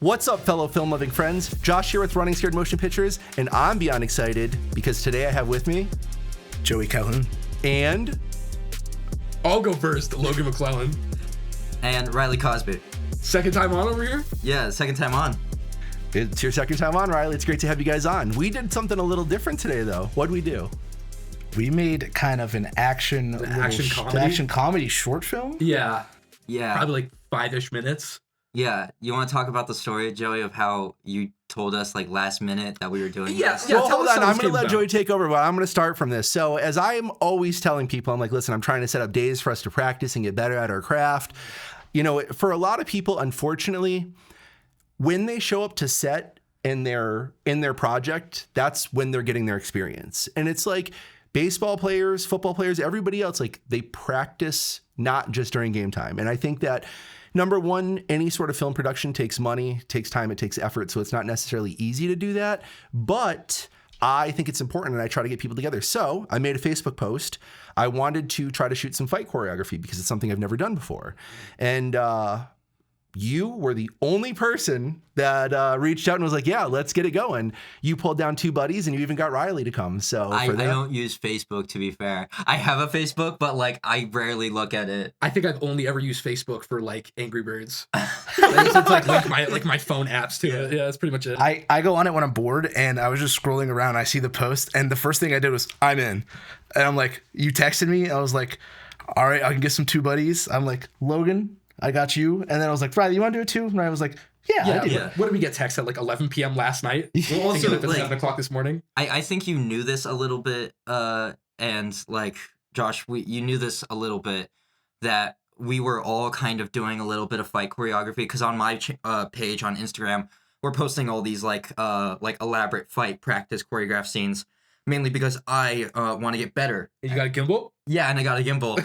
What's up, fellow film-loving friends? Josh here with Runningscaredmotionpictures, and I'm beyond excited because today I have with me Joey Calhoun. And I'll go first, Logan McLellan. And Riley Cosby. Second time on over here? Yeah, second time on. It's your second time on, Riley. It's great to have you guys on. We did something a little different today, though. What'd we do? We made kind of an action comedy short film. Yeah. Yeah. Probably like 5-ish minutes. Yeah. You want to talk about the story, Joey, of how you told us like last minute that we were doing this? Yeah, well, tell hold us on. how I'm this going to let came Joey about. take over, but I'm going to start from this. So as I'm always telling people, I'm like, listen, I'm trying to set up days for us to practice and get better at our craft. You know, for a lot of people, unfortunately, when they show up to set in their project, that's when they're getting their experience. And it's like baseball players, football players, everybody else, like they practice not just during game time. And I think that number one, any sort of film production takes money, takes time, it takes effort. So it's not necessarily easy to do that. But I think it's important and I try to get people together. So I made a Facebook post. I wanted to try to shoot some fight choreography because it's something I've never done before. And you were the only person that reached out and was like, yeah, let's get it going. You pulled down two buddies and you even got Riley to come. So I don't use Facebook, to be fair. I have a Facebook, but like I rarely look at it. I think I've only ever used Facebook for like Angry Birds. It's like my phone apps to it. Yeah, that's pretty much it. I go on it when I'm bored, and I was just scrolling around. I see the post, and the first thing I did was, I'm in. And I'm like, you texted me. I was like, all right, I can get some two buddies. I'm like, Logan, I got you. And then I was like, Riley, you want to do it too? And I was like, yeah, I do. Yeah. What did we get text at like 11 p.m. last night? Well, also, Thinking at like, 7 o'clock this morning. I think you knew this a little bit, and like Josh, you knew this a little bit, that we were all kind of doing a little bit of fight choreography, because on my page on Instagram, we're posting all these like elaborate fight practice choreographed scenes, mainly because I want to get better. You got a gimbal? Yeah, and I got a gimbal,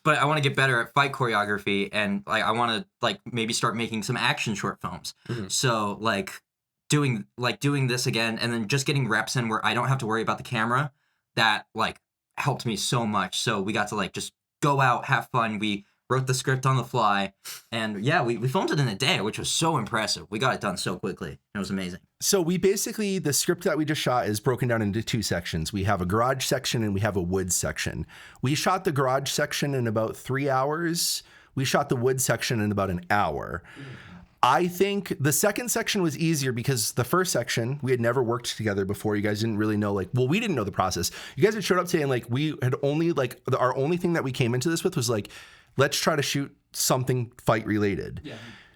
but I want to get better at fight choreography, and like I want to like maybe start making some action short films. Mm-hmm. So like doing this again, and then just getting reps in where I don't have to worry about the camera, that like helped me so much. So we got to like just go out, have fun. We wrote the script on the fly, and yeah, we filmed it in a day, which was so impressive. We got it done so quickly. It was amazing. So we basically, the script that we just shot is broken down into two sections. We have a garage section and we have a woods section. We shot the garage section in about 3 hours. We shot the woods section in about an hour. I think the second section was easier because the first section, we had never worked together before. You guys didn't really know, like, well, we didn't know the process. You guys had showed up today and like, we had only like, our only thing that we came into this with was like, let's try to shoot something fight related. Yeah.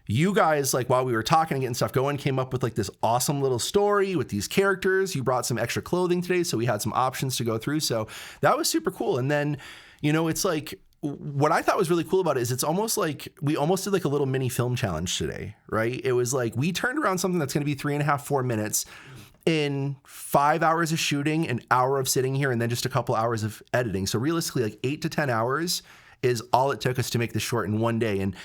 You guys, like while we were talking and getting stuff going, came up with like this awesome little story with these characters. You brought some extra clothing today, so we had some options to go through. So that was super cool. And then, you know, it's like, what I thought was really cool about it is it's almost like we almost did like a little mini film challenge today, right? It was like we turned around something that's going to be 3.5, 4 minutes in 5 hours of shooting, an hour of sitting here, and then just a couple hours of editing. So realistically, like 8 to 10 hours is all it took us to make this short in one day. And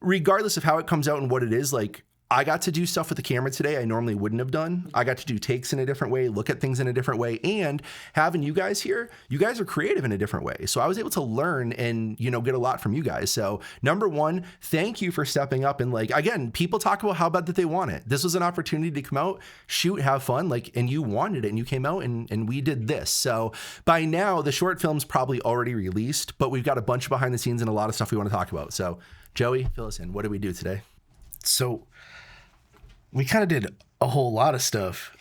regardless of how it comes out and what it is, like I got to do stuff with the camera today I normally wouldn't have done. I got to do takes in a different way, look at things in a different way, and having you guys here, you guys are creative in a different way. So I was able to learn and, you know, get a lot from you guys. So number one, thank you for stepping up. And like, again, people talk about how bad that they want it. This was an opportunity to come out, shoot, have fun, like, and you wanted it and you came out and we did this. So by now the short film's probably already released, but we've got a bunch of behind the scenes and a lot of stuff we want to talk about. So Joey, fill us in. What did we do today? So we kind of did a whole lot of stuff.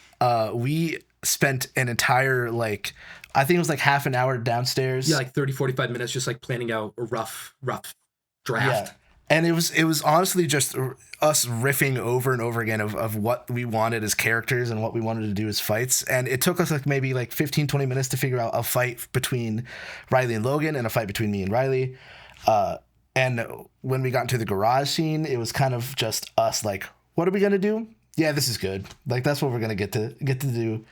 We spent an entire, like, I think it was like half an hour downstairs. Yeah, like 30, 45 minutes just like planning out a rough draft. Yeah. And it was honestly just us riffing over and over again of what we wanted as characters and what we wanted to do as fights. And it took us like maybe like 15, 20 minutes to figure out a fight between Riley and Logan and a fight between me and Riley. And when we got into the garage scene, it was kind of just us like, what are we going to do? Yeah, this is good. Like, that's what we're going to get to do.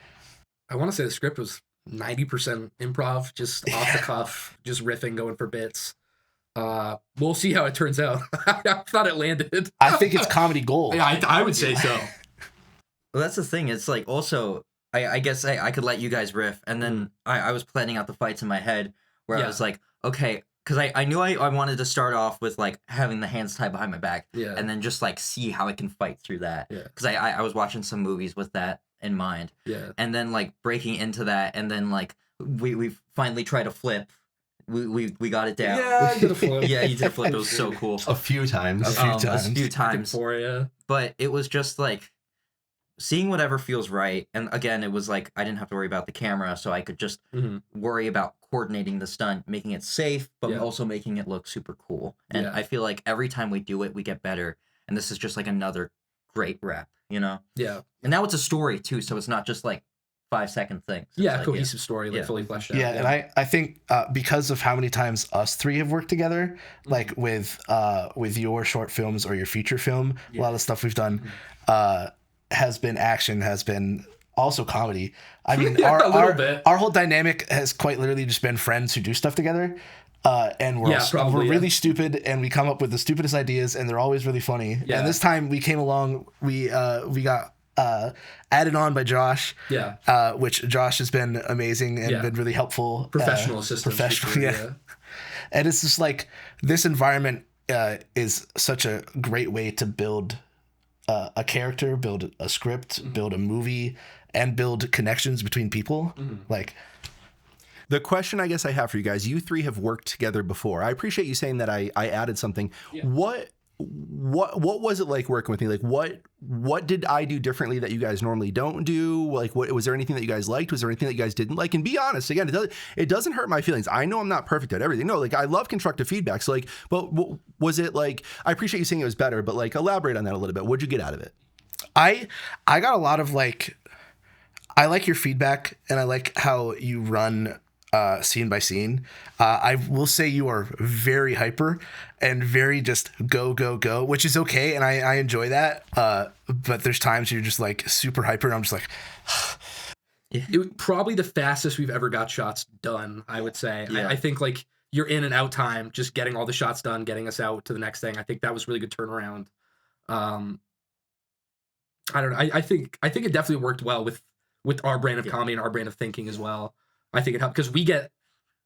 I want to say the script was 90% improv, just off the cuff, just riffing, going for bits. We'll see how it turns out. I thought it landed. I think it's comedy gold. Yeah, I would say so. Well, that's the thing. It's like also, I guess I could let you guys riff, and then I was planning out the fights in my head where I was like, okay, because I knew I wanted to start off with like having the hands tied behind my back, Yeah. and then just like see how I can fight through that. Yeah. Because I was watching some movies with that in mind, Yeah. and then like breaking into that, and then like we finally tried to flip. We got it down. Yeah, I did a flip. Yeah, you did a flip. It was so cool. A few times. A few times. For you. But it was just like seeing whatever feels right. And again, it was like I didn't have to worry about the camera, so I could just worry about coordinating the stunt, making it safe, but also making it look super cool. And I feel like every time we do it, we get better. And this is just like another great rep, you know? Yeah. And now it's a story too, so it's not just like 5-second things. It's Yeah, like, cohesive story, like fully fleshed out. Yeah, and I think because of how many times us three have worked together, like with your short films or your feature film, a lot of the stuff we've done has been action, has been also comedy. I mean, our whole dynamic has quite literally just been friends who do stuff together. And we're really stupid, and we come up with the stupidest ideas, and they're always really funny. Yeah. And this time we came along, we got added on by Josh. Yeah. Which Josh has been amazing and been really helpful. Professional assistant. Yeah. And it's just like this environment is such a great way to build a character, build a script, build a movie, and build connections between people. Like. The question I guess I have for you guys, you three have worked together before. I appreciate you saying that I added something. Yeah. What was it like working with me? Like what did I do differently that you guys normally don't do? Like what was there anything that you guys liked? Was there anything that you guys didn't like? And be honest, again, it doesn't hurt my feelings. I know I'm not perfect at everything. No, like I love constructive feedback. So like, but was it like, I appreciate you saying it was better, but like elaborate on that a little bit. What'd you get out of it? I got a lot of like, I like your feedback and I like how you run scene by scene. I will say you are very hyper and very just go, which is okay. And I enjoy that. But there's times you're just like super hyper and I'm just like, it was probably the fastest we've ever got shots done, I would say. Yeah. I think like your in and out time, just getting all the shots done, getting us out to the next thing. I think that was really good turnaround. I don't know. I think it definitely worked well with our brand of comedy and our brand of thinking as well. I think it helped because we get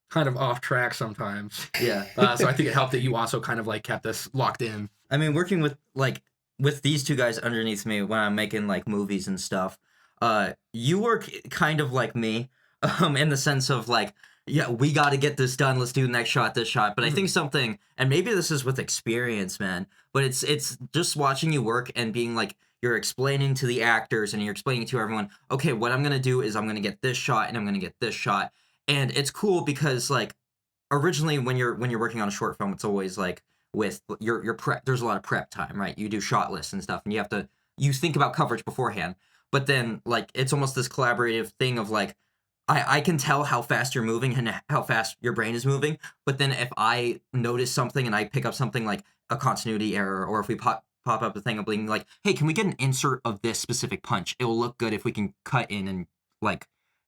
kind of off track sometimes. Yeah. So I think it helped that you also kind of like kept us locked in. I mean, working with these two guys underneath me when I'm making like movies and stuff, you work kind of like me, in the sense of like, yeah, we got to get this done. Let's do the next shot, this shot. But I think something, and maybe this is with experience, man, but it's just watching you work and being like, you're explaining to the actors and you're explaining to everyone, okay, what I'm going to do is I'm going to get this shot and I'm going to get this shot. And it's cool because like originally when you're working on a short film, it's always like with your prep, there's a lot of prep time, right? You do shot lists and stuff and you think about coverage beforehand, but then like, it's almost this collaborative thing of like, I can tell how fast you're moving and how fast your brain is moving. But then if I notice something and I pick up something like a continuity error, or if we pop up a thing of being like, hey, can we get an insert of this specific punch? It will look good if we can cut in and like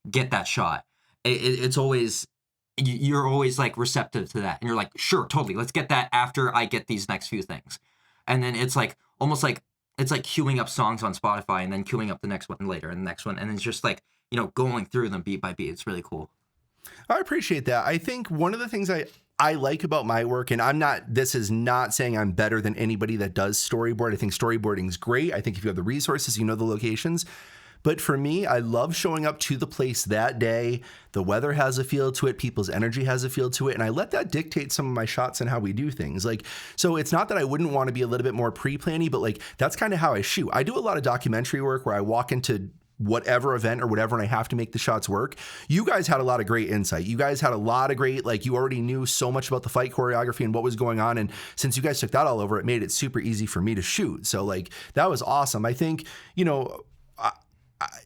get that shot. It's always, you're always like receptive to that. And you're like, sure, totally. Let's get that after I get these next few things. And then it's like, almost like, it's like queuing up songs on Spotify and then queuing up the next one later and the next one. And it's just like, you know, going through them beat by beat. It's really cool. I appreciate that. I think one of the things I like about my work, and this is not saying I'm better than anybody that does storyboard. I think storyboarding is great. I think if you have the resources, you know the locations. But for me, I love showing up to the place that day. The weather has a feel to it. People's energy has a feel to it. And I let that dictate some of my shots and how we do things. Like, so it's not that I wouldn't want to be a little bit more pre-planny, but like, that's kind of how I shoot. I do a lot of documentary work where I walk into whatever event or whatever, and I have to make the shots work. You guys had a lot of great insight. You guys had a lot of great, like, you already knew so much about the fight choreography and what was going on. And since you guys took that all over, it made it super easy for me to shoot. So like, that was awesome. I think, you know,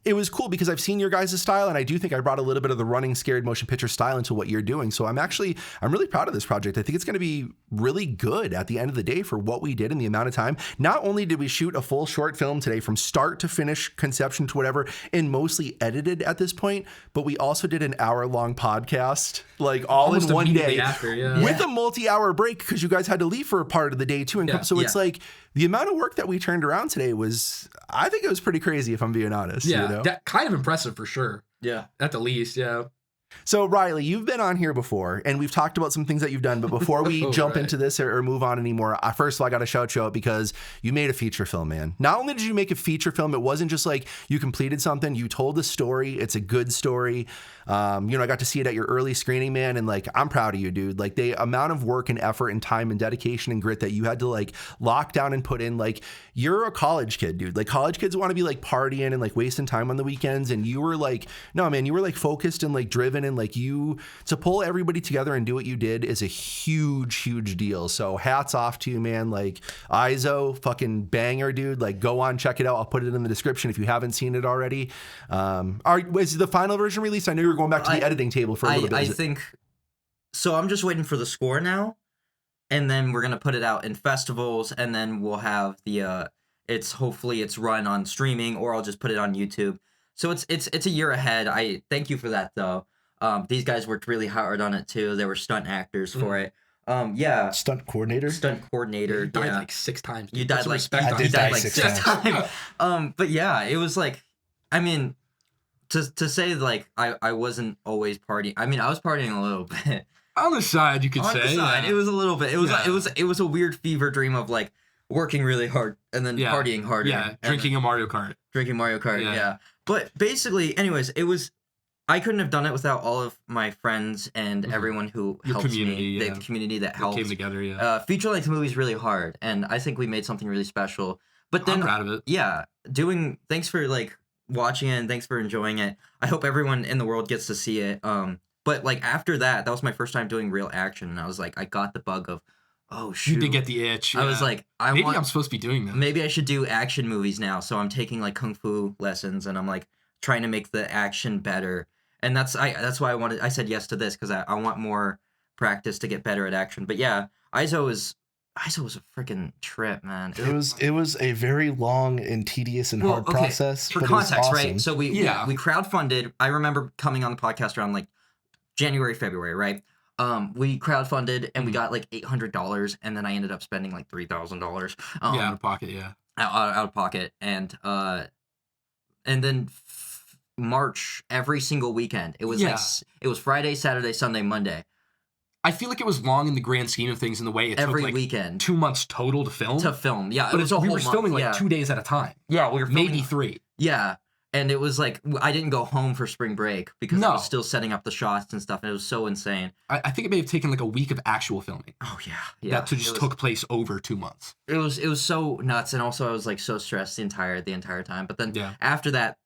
it was cool because I've seen your guys' style, and I do think I brought a little bit of the running scared motion picture style into what you're doing. So I'm really proud of this project. I think it's going to be really good at the end of the day for what we did in the amount of time. Not only did we shoot a full short film today from start to finish, conception to whatever, and mostly edited at this point, but we also did an hour-long podcast, like all almost in one day after, with a multi-hour break because you guys had to leave for a part of the day too. And so it's like the amount of work that we turned around today was, I think it was pretty crazy if I'm being honest. Yeah, you know? That kind of impressive for sure. Yeah. At the least, yeah. So, Riley, you've been on here before, and we've talked about some things that you've done. But before we jump Right. into this or move on anymore, first of all, I got to shout you out because you made a feature film, man. Not only did you make a feature film, it wasn't just like you completed something. You told a story. It's a good story. I got to see it at your early screening, man, and like I'm proud of you, dude. Like the amount of work and effort and time and dedication and grit that you had to like lock down and put in. Like you're a college kid, dude. Like college kids want to be like partying and like wasting time on the weekends, and you were like, no, man, you were like focused and like driven, and like you to pull everybody together and do what you did is a huge deal. So hats off to you, man. Like ISO, fucking banger, dude. Like go on, check it out. I'll put it in the description if you haven't seen it already. Is the final version released? I know you were going back to the editing table for a little bit. I think so. I'm just waiting for the score now, and then we're gonna put it out in festivals, and then we'll have the hopefully it's run on streaming, or I'll just put it on YouTube. So it's a year ahead. I thank you for that though. These guys worked really hard on it too. They were stunt actors for it. Yeah. Stunt coordinator. You died like 6 times. You died like I did die 6 times. But yeah, it was like, I mean, to say like I wasn't always partying. I mean, I was partying a little bit. On the side, you could On say. the side, Yeah. it was a little bit. It was Yeah. it was a weird fever dream of like working really hard and then Yeah. partying harder. Yeah, and drinking a Mario Kart. drinking Mario Kart. Yeah. Yeah. But basically, anyways, I couldn't have done it without all of my friends and Mhm. everyone who Your helps community, me. yeah. The community that That helped. came together, yeah. Feature length movie is really hard, and I think we made something really special. But then, I'm proud of it. yeah, thanks for like watching it and thanks for enjoying it. I hope everyone in the world gets to see it. But like after that was my first time doing real action, and I was like, I got the bug of, oh shoot, You did get the itch. I was yeah. like, maybe I'm supposed to be doing this. maybe I should do action movies now. So I'm taking like kung fu lessons, and I'm like trying to make the action better. And that's why I said yes to this, because I want more practice to get better at action. But yeah, ISO was a freaking trip, man. It was a very long and tedious and hard process. For but it was context, awesome. right? So we crowdfunded. I remember coming on the podcast around like January, February, right? We crowdfunded and we got like $800, and then I ended up spending like $3,000. Out of pocket, yeah. Out of pocket, and then March every single weekend. It was it was Friday, Saturday, Sunday, Monday. I feel like it was long in the grand scheme of things in the way it Every took like weekend 2 months total to film. Yeah, But it was a we whole were month, filming like yeah. 2 days at a time. Yeah, we were filming, Maybe 3. Yeah, and it was like I didn't go home for spring break because I was still setting up the shots and stuff, and it was so insane. I think it may have taken like a week of actual filming. Oh yeah. That just took place over 2 months. It was so nuts, and also I was like so stressed the entire time. But then after that,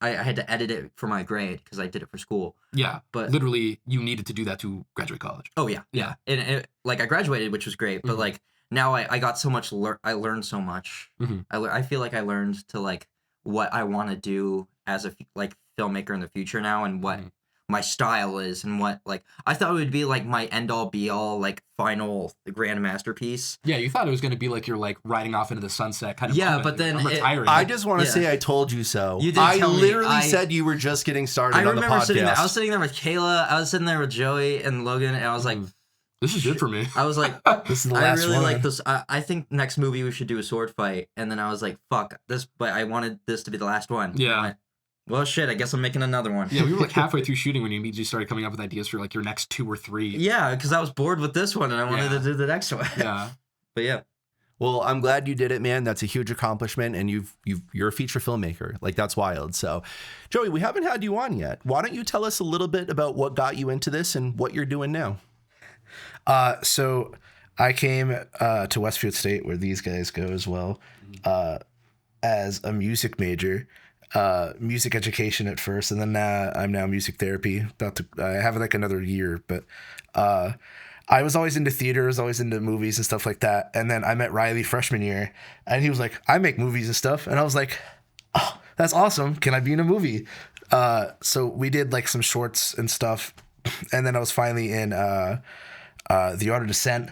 I had to edit it for my grade because I did it for school. Yeah, but literally you needed to do that to graduate college. Oh yeah, yeah. And like I graduated, which was great. But like now I got so much. I learned so much. I feel like I learned to like what I want to do as a like filmmaker in the future now, and what my style is, and what like I thought it would be like my end all be all like final grand masterpiece. Yeah, you thought it was going to be like you're like riding off into the sunset kind of. Yeah, moment. but then I'm retiring. I just want to say I told you so. You did I tell me. literally said you were just getting started on the podcast. I was sitting there with Kayla. I was sitting there with Joey and Logan, and I was like, "This is good for me." I was like, "This is the last I really one." like this. I think next movie we should do a sword fight. And then I was like, "Fuck this!" But I wanted this to be the last one. Yeah. Well, shit. I guess I'm making another one. Yeah, we were like halfway through shooting when you immediately started coming up with ideas for like your next 2 or 3. Yeah, because I was bored with this one and I wanted to do the next one. Yeah. But yeah. Well, I'm glad you did it, man. That's a huge accomplishment, and you're a feature filmmaker. Like that's wild. So, Joey, we haven't had you on yet. Why don't you tell us a little bit about what got you into this and what you're doing now? So I came to Westfield State, where these guys go as well, as a music major. Music education at first, and then I'm now music therapy. I have like another year, but I was always into theater, was always into movies and stuff like that. And then I met Riley freshman year, and he was like, "I make movies and stuff," and I was like, "Oh, that's awesome! Can I be in a movie?" So we did like some shorts and stuff, and then I was finally in The Art of Descent.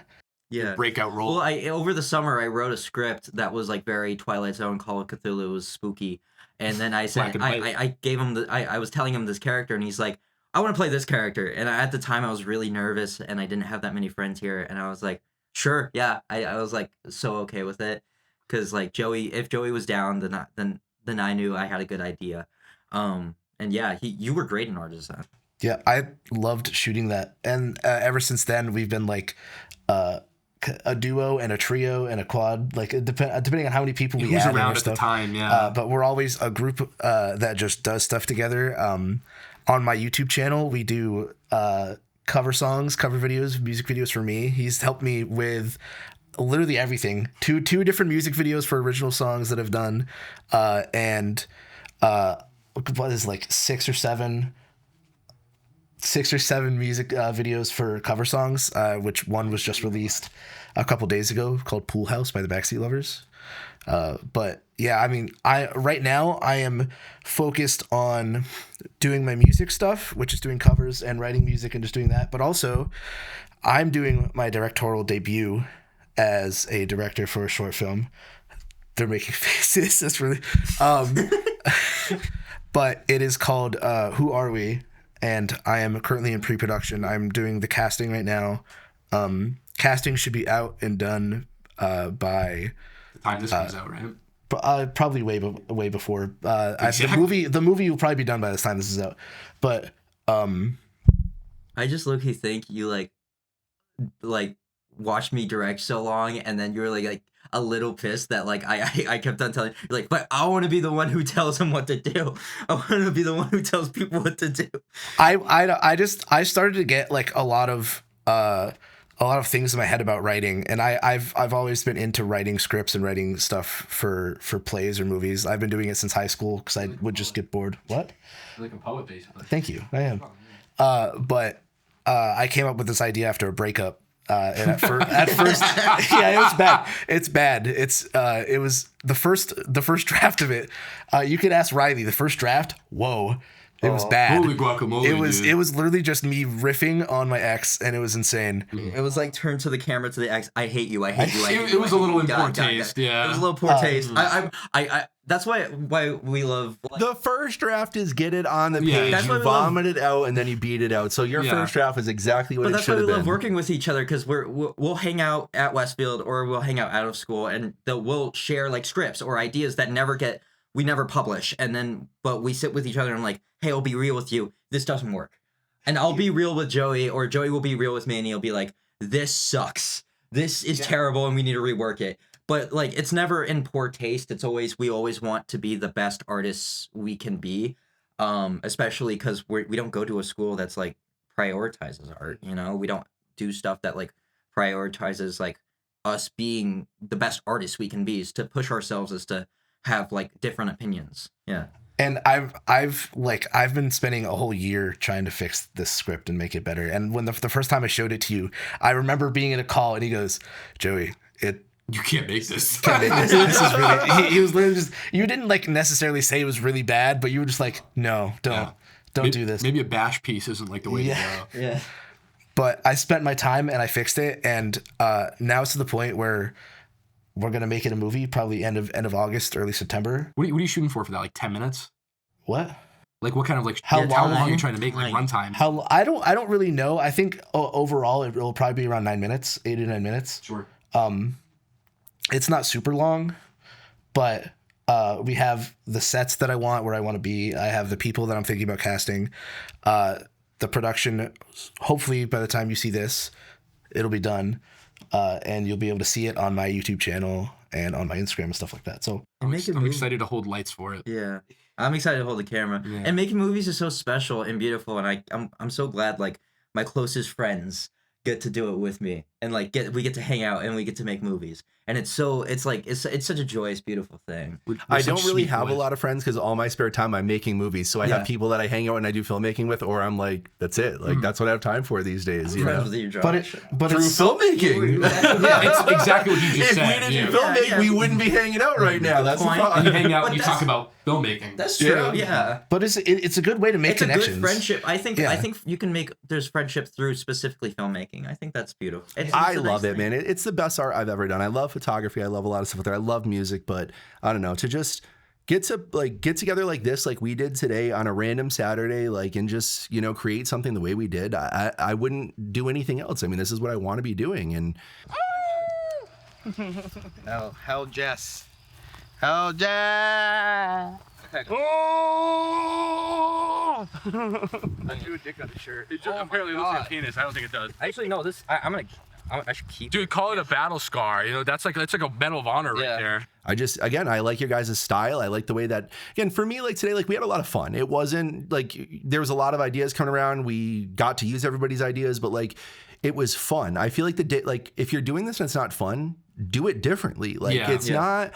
Yeah. Breakout role. Well, over the summer I wrote a script that was like very Twilight Zone, Call of Cthulhu. It was spooky. And then I said, I gave him I was telling him this character, and he's like, I want to play this character. And at the time I was really nervous, and I didn't have that many friends here. And I was like, sure. Yeah. I was like, so okay with it. Cause like if Joey was down, then I knew I had a good idea. And yeah, you were great in Art of Descent. Yeah, I loved shooting that, and ever since then we've been like a duo and a trio and a quad, like depending on how many people we Who's add around at the time, yeah. but we're always a group that just does stuff together. On my YouTube channel, we do cover songs, cover videos, music videos for me. He's helped me with literally everything. Two different music videos for original songs that I've done, and what is like six or seven music videos for cover songs, which one was just released a couple days ago called Pool House by the Backseat Lovers. But yeah, I mean, right now I am focused on doing my music stuff, which is doing covers and writing music and just doing that. But also I'm doing my directorial debut as a director for a short film. They're making faces. That's really, but it is called Who Are We? And I am currently in pre-production. I'm doing the casting right now. Casting should be out and done by The time this comes out, right? probably way before. Exactly. The movie will probably be done by the time this is out. But I just low-key think you like watched me direct so long, and then you were like a little pissed that like I kept on telling you, like, but I want to be the one who tells him what to do. I want to be the one who tells people what to do. I started to get like a lot of things in my head about writing, and I've always been into writing scripts and writing stuff for plays or movies. I've been doing it since high school because I would just get bored. What? You're like a poet, basically. Thank you. I am. But I came up with this idea after a breakup. And at first, yeah, it was bad. It's bad. It was the first draft of it. You could ask Riley. The first draft, whoa, it was bad. Holy guacamole! It was literally just me riffing on my ex, and it was insane. It was like turn to the camera to the ex. I hate you. I hate you. I hate you. It was a little in God, poor God, God. taste. Yeah, It was a little poor taste. I that's why we love. The first draft is get it on the Yeah. page, That's why you we love- vomit it out, and then you beat it out. So your Yeah. first draft is exactly what But it that's why should we have love been. working with each other, because we'll hang out at Westfield or we'll hang out of school, and we'll share like scripts or ideas that we never publish, and then but we sit with each other and I'm like, hey, I'll be real with you. This doesn't work, and I'll be real with Joey, or Joey will be real with me, and he'll be like, this sucks. This is terrible, and we need to rework it. But like, it's never in poor taste. We always want to be the best artists we can be, especially because we don't go to a school that's like prioritizes art. You know, we don't do stuff that like prioritizes like us being the best artists we can be. Is to push ourselves, is to have like different opinions. Yeah. And I've been spending a whole year trying to fix this script and make it better. And when the first time I showed it to you, I remember being in a call and he goes, Joey, you can't make this. this is really, he was literally just, you didn't like necessarily say it was really bad, but you were just like, no, don't do this. Maybe a bash piece isn't like the way to go. Yeah. But I spent my time and I fixed it. And now it's to the point where we're going to make it a movie, probably end of August, early September. What are you shooting for that? Like 10 minutes? What? Like what kind of like How how long long? are you trying to make like runtime? I don't really know. I think overall it will probably be around 9 minutes, 8 to 9 minutes. Sure. It's not super long, but we have the sets that I want, where I want to be. I have the people that I'm thinking about casting. The production, hopefully by the time you see this, it'll be done. And you'll be able to see it on my YouTube channel and on my Instagram and stuff like that. So I'm excited to hold lights for it. Yeah. I'm excited to hold the camera. Yeah. And making movies is so special and beautiful, and I'm so glad like my closest friends get to do it with me, and like we get to hang out and we get to make movies, and it's such a joyous, beautiful thing. I don't really have a lot of friends because all my spare time I'm making movies. So I have people that I hang out and I do filmmaking with, or I'm like, that's it. Like that's what I have time for these days. You know? Friends with you, Josh. but Through it's filmmaking. Yeah, it's exactly what you just If said. we didn't yeah. filmmake, we wouldn't be hanging out right now. That's the point. And you problem. hang out But and you that's- talk about filmmaking. That's true. Yeah. Yeah. but it's a good way to make It's connections. a good friendship. I think Yeah. you can make there's friendship through specifically filmmaking. I think that's beautiful. I love it, man. It's the best art I've ever done. I love photography. I love a lot of stuff out there. I love music, but I don't know, to just get together like this, like we did today on a random Saturday, like, and just, you know, create something the way we did. I wouldn't do anything else. I mean, this is what I want to be doing. And Hell, Jess. Hell, Jess. Oh! I drew a dick on the shirt. It just apparently looks like a penis. I don't think it does. Actually, no. This I should keep. Dude, call it a battle scar. You know, that's like a Medal of Honor right there. I like your guys' style. I like the way that, again, for me, like today, like we had a lot of fun. It wasn't like there was a lot of ideas coming around. We got to use everybody's ideas, but like it was fun. I feel like like if you're doing this and it's not fun, do it differently. Like not.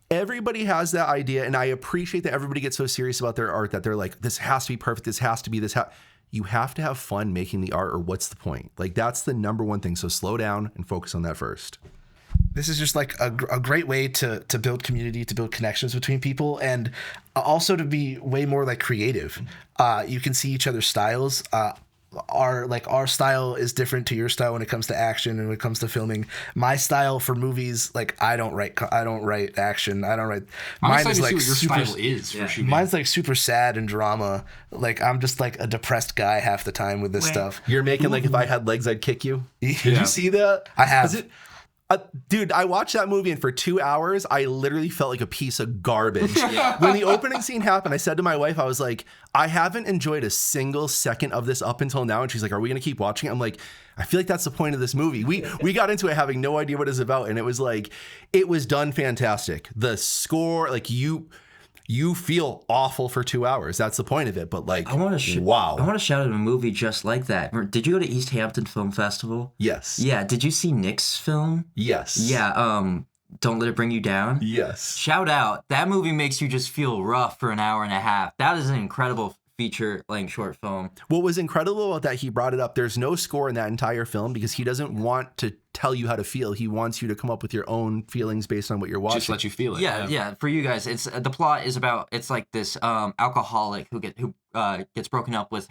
Everybody has that idea, and I appreciate that everybody gets so serious about their art that they're like, this has to be perfect. This has to be this. You have to have fun making the art, or what's the point? Like that's the number one thing. So slow down and focus on that first. This is just like a great way to build community, to build connections between people, and also to be way more like creative. You can see each other's styles. Our style is different to your style when it comes to action and when it comes to filming. My style for movies, like I don't write action. I don't write. Mine is like see what your style is for shooting. Mine's like super sad and drama. Like I'm just like a depressed guy half the time with this stuff. You're making like if I had legs, I'd kick you. Did you see that? I have. Dude, I watched that movie, and for 2 hours, I literally felt like a piece of garbage. When the opening scene happened, I said to my wife, I was like, I haven't enjoyed a single second of this up until now. And she's like, are we going to keep watching it? I'm like, I feel like that's the point of this movie. We got into it having no idea what it's about, and it was like, it was done fantastic. The score, like you feel awful for 2 hours. That's the point of it. But like, wow. I want to shout out a movie just like that. Did you go to East Hampton Film Festival? Yes. Yeah. Did you see Nick's film? Yes. Yeah. Don't Let It Bring You Down? Yes. Shout out. That movie makes you just feel rough for an hour and a half. That is an incredible feature-length short film. What was incredible about that, he brought it up, there's no score in that entire film because he doesn't want to tell you how to feel. He wants you to come up with your own feelings based on what you're watching. Just let you feel it. Yeah. For you guys, it's the plot is about, it's like this alcoholic who gets broken up with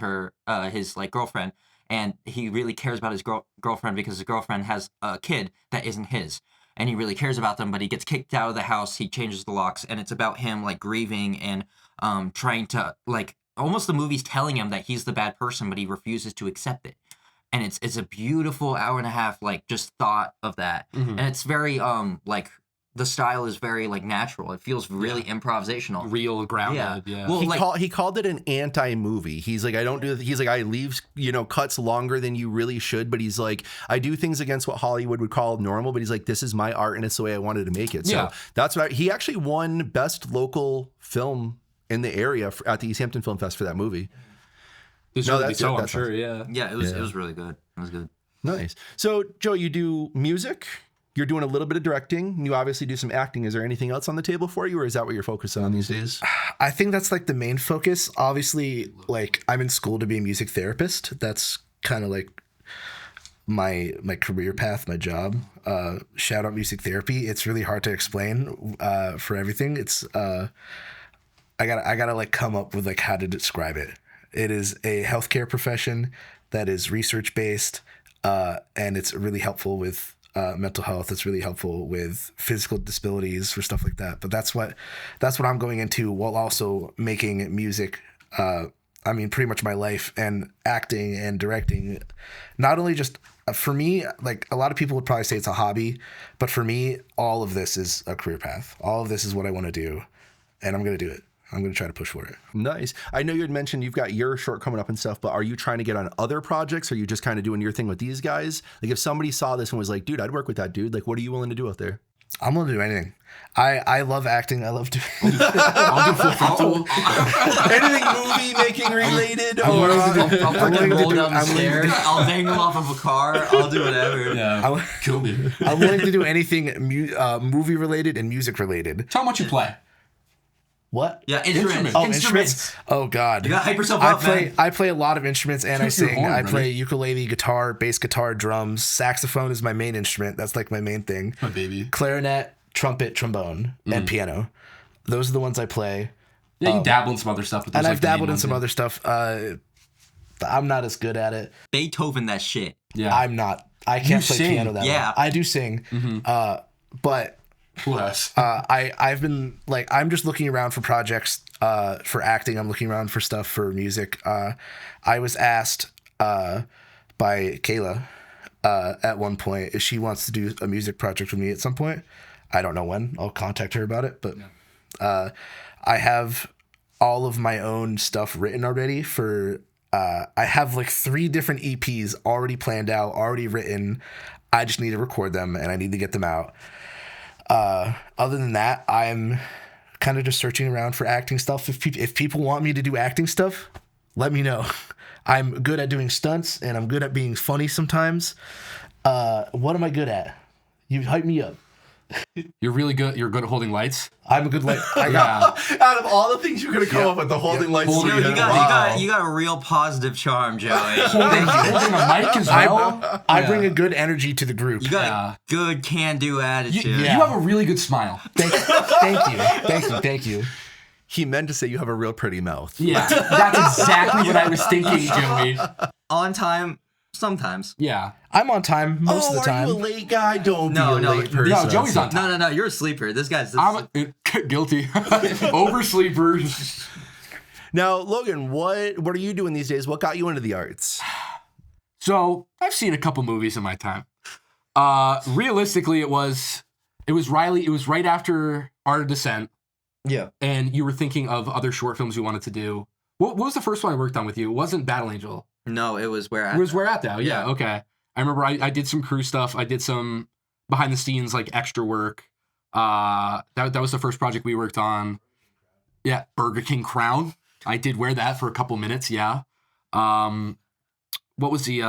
his like girlfriend, and he really cares about his girlfriend because his girlfriend has a kid that isn't his. And he really cares about them, but he gets kicked out of the house. He changes the locks, and it's about him like grieving and trying to like, almost the movie's telling him that he's the bad person, but he refuses to accept it. And it's a beautiful hour and a half, like just thought of that. Mm-hmm. And it's very like the style is very like natural. It feels really improvisational, real, grounded. Yeah. Well, he called it an anti-movie. He's like, I don't do. He's like, I leave cuts longer than you really should. But he's like, I do things against what Hollywood would call normal. But he's like, this is my art, and it's the way I wanted to make it. So that's what he actually won best local film in the area at the East Hampton Film Fest for that movie. I'm sure. Yeah. Yeah, it was really good. It was good. Nice. So, Joe, you do music. You're doing a little bit of directing. You obviously do some acting. Is there anything else on the table for you, or is that what you're focusing on these days? I think that's like the main focus. Obviously, like I'm in school to be a music therapist. That's kind of like my career path, my job. Shout out music therapy. It's really hard to explain for everything. It's I gotta like come up with like how to describe it. It is a healthcare profession that is research based, and it's really helpful with mental health. It's really helpful with physical disabilities for stuff like that. But that's what I'm going into while also making music. I mean, pretty much my life, and acting and directing. Not only just for me, like a lot of people would probably say it's a hobby, but for me, all of this is a career path. All of this is what I want to do, and I'm going to do it. I'm going to try to push for it. Nice. I know you had mentioned you've got your short coming up and stuff, but are you trying to get on other projects? Or are you just kind of doing your thing with these guys? Like if somebody saw this and was like, dude, I'd work with that dude. Like, what are you willing to do out there? I'm willing to do anything. I love acting. I love doing I'll do full frontal. Anything movie making related, or I'll fucking roll down the stairs. I'll hang them off of a car. I'll do whatever. Yeah, kill me. I'm willing to do anything movie related and music related. Tell them what you play. What? Yeah, instruments. Oh, instruments. Oh God. You gotta hype yourself up, man. I play a lot of instruments, and I sing. I play ukulele, guitar, bass guitar, drums. Saxophone is my main instrument. That's like my main thing. My baby. Clarinet, trumpet, trombone, and piano. Those are the ones I play. Yeah, you dabble in some other stuff. But and I've dabbled in some other stuff. I'm not as good at it. Beethoven that shit. Yeah. I'm not. I can't play piano that well. I do sing. But I've been like, I'm just looking around for projects for acting. I'm looking around for stuff for music. I was asked by Kayla at one point if she wants to do a music project with me at some point. I don't know when. I'll contact her about it. But I have all of my own stuff written already for. I have like 3 different EPs already planned out, already written. I just need to record them and I need to get them out. Other than that, I'm kind of just searching around for acting stuff. If people want me to do acting stuff, let me know. I'm good at doing stunts and I'm good at being funny sometimes. What am I good at? You hype me up. You're really good. You're good at holding lights. I'm a good light. Yeah. Out of all the things you could have come up with, the holding lights. Holding- You got a real positive charm, Joey. holding a mic as well. I bring a good energy to the group. You got a good can-do attitude. You have a really good smile. Thank you. He meant to say you have a real pretty mouth. Yeah, that's exactly what I was thinking, Joey. On time, sometimes. Yeah. I'm on time most of the time. Are you a late guy? Don't No, be a no, late no, person. No, Joey's on time. No, you're a sleeper. This guy's. I'm guilty. Oversleepers. Now, Logan, what are you doing these days? What got you into the arts? So I've seen a couple movies in my time. Realistically, it was Riley. It was right after Art of Descent. Yeah. And you were thinking of other short films you wanted to do. What was the first one I worked on with you? It wasn't Battle Angel. No, it was where. It was Where At Thou. Yeah. Okay. I remember I did some crew stuff. I did some behind the scenes like extra work. That was the first project we worked on. Yeah, Burger King Crown. I did wear that for a couple minutes. Yeah. What was the?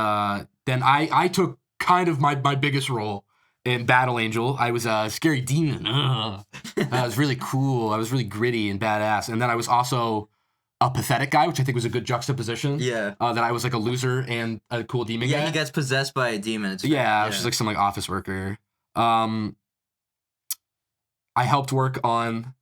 Then I took kind of my biggest role in Battle Angel. I was a scary demon. That was really cool. I was really gritty and badass. And then I was also a pathetic guy, which I think was a good juxtaposition. Yeah. That I was like a loser and a cool demon guy. Yeah, he gets possessed by a demon. I was just like some like office worker. I helped work on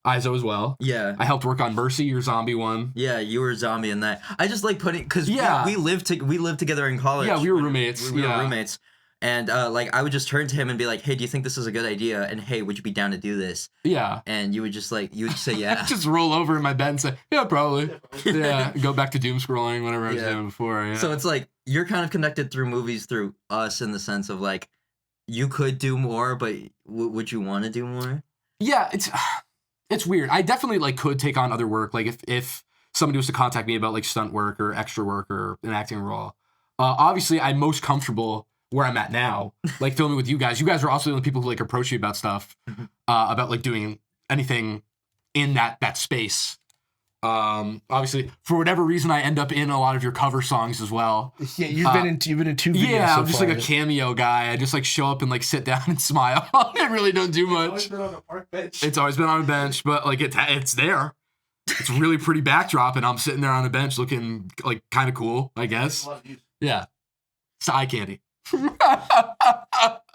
Izo as well. Yeah. I helped work on Mercy, your zombie one. Yeah, you were a zombie in that. I just like putting because Yeah. we lived together in college. Yeah, we were roommates. We were Yeah. roommates. And like I would just turn to him and be like, "Hey, do you think this is a good idea?" And hey, would you be down to do this? Yeah. And you would just say yeah. Just roll over in my bed and say, yeah, probably. Yeah. Go back to doom scrolling, whatever I was doing before. Yeah. So it's like you're kind of connected through movies through us in the sense of like you could do more, but would you want to do more? Yeah, it's weird. I definitely like could take on other work. Like if somebody was to contact me about like stunt work or extra work or an acting role. Obviously, I'm most comfortable where I'm at now, like filming with you guys. You guys are also the only people who like approach me about stuff, about like doing anything in that space. Obviously, for whatever reason, I end up in a lot of your cover songs as well. Yeah, you've been in 2 videos. Yeah, so I'm just far. like a cameo guy. I just like show up and like sit down and smile. I really don't do much. It's always been on a bench, but like it's there. It's a really pretty backdrop, and I'm sitting there on a bench looking like kind of cool, I guess. Yeah, it's eye candy.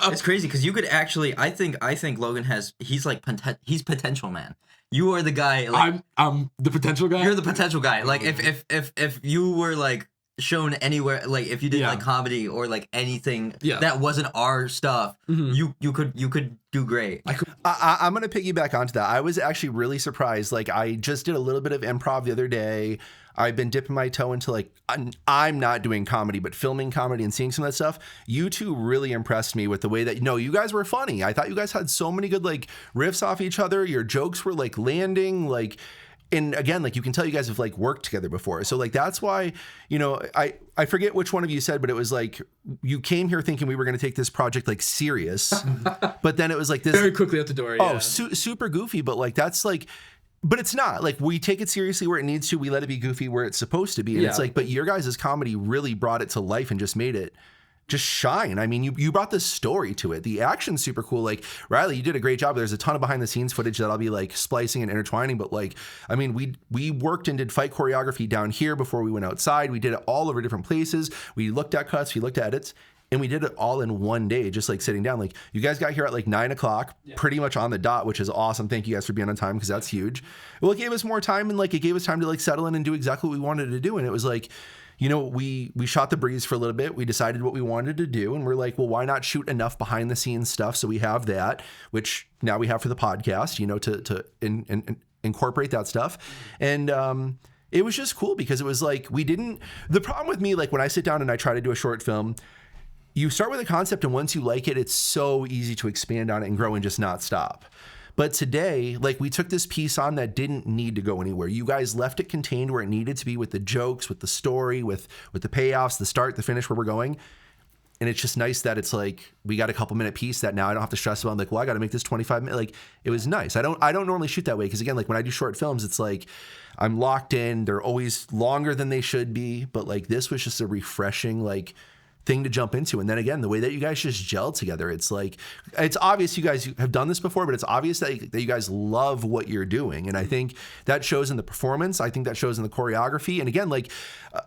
It's crazy because you could actually. I think Logan he's potential man. You are the guy. Like, I'm the potential guy. You're the potential guy. Like if you were like shown anywhere, like if you did like comedy or like anything that wasn't our stuff, you could do great. I'm gonna piggyback onto that. I was actually really surprised. Like I just did a little bit of improv the other day. I've been dipping my toe into like I'm not doing comedy, but filming comedy and seeing some of that stuff. You two really impressed me with the way that you guys were funny. I thought you guys had so many good like riffs off each other. Your jokes were like landing like. And again, like you can tell you guys have like worked together before. So like that's why, I forget which one of you said, but it was like you came here thinking we were going to take this project like serious, but then it was like this very quickly out the door. Yeah. Super goofy, but like that's like, but it's not like we take it seriously where it needs to. We let it be goofy where it's supposed to be. And it's like, but your guys' comedy really brought it to life and just made it just shine. I mean, you brought this story to it. The action's super cool. Like Riley, you did a great job. There's a ton of behind the scenes footage that I'll be like splicing and intertwining. But like, I mean, we worked and did fight choreography down here before we went outside. We did it all over different places. We looked at cuts, we looked at edits, and we did it all in one day, just like sitting down. Like you guys got here at like 9 o'clock, pretty much on the dot, which is awesome. Thank you guys for being on time because that's huge. Well, it gave us more time and like it gave us time to like settle in and do exactly what we wanted to do. And it was like, we shot the breeze for a little bit. We decided what we wanted to do. And we're like, well, why not shoot enough behind the scenes stuff? So we have that, which now we have for the podcast, to incorporate that stuff. And it was just cool because it was like, the problem with me, like when I sit down and I try to do a short film, you start with a concept and once you like it, it's so easy to expand on it and grow and just not stop. But today, like, we took this piece on that didn't need to go anywhere. You guys left it contained where it needed to be, with the jokes, with the story, with the payoffs, the start, the finish, where we're going. And it's just nice that it's like, we got a couple minute piece that now I don't have to stress about. I'm like, well, I got to make this 25 minutes. Like, it was nice. I don't normally shoot that way. Cause again, like when I do short films, it's like, I'm locked in. They're always longer than they should be. But like, this was just a refreshing, like, thing to jump into. And then again, the way that you guys just gel together, it's like, it's obvious you guys have done this before, but it's obvious that you guys love what you're doing. And I think that shows in the performance. I think that shows in the choreography. And again, like,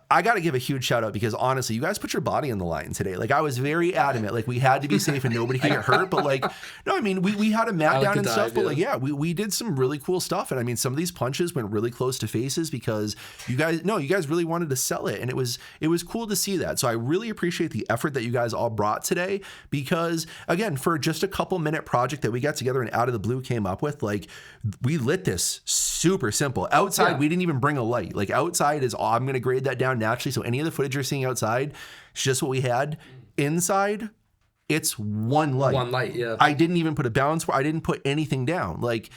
I got to give a huge shout out, because honestly, you guys put your body on the line today. Like, I was very adamant, like, we had to be safe and nobody could get hurt. But like, no, I mean, we had a mat down and stuff, but like, yeah, we did some really cool stuff. And I mean, some of these punches went really close to faces because you guys really wanted to sell it. And it was cool to see that. So I really appreciate the effort that you guys all brought today, because again, for just a couple minute project that we got together and out of the blue came up with, like, we lit this super simple. Outside, we didn't even bring a light. Like, outside is all, I'm going to grade that down naturally. So any of the footage you're seeing outside, it's just what we had. Inside, it's one light. One light, yeah. I didn't even put a balance. I didn't put anything down. Like,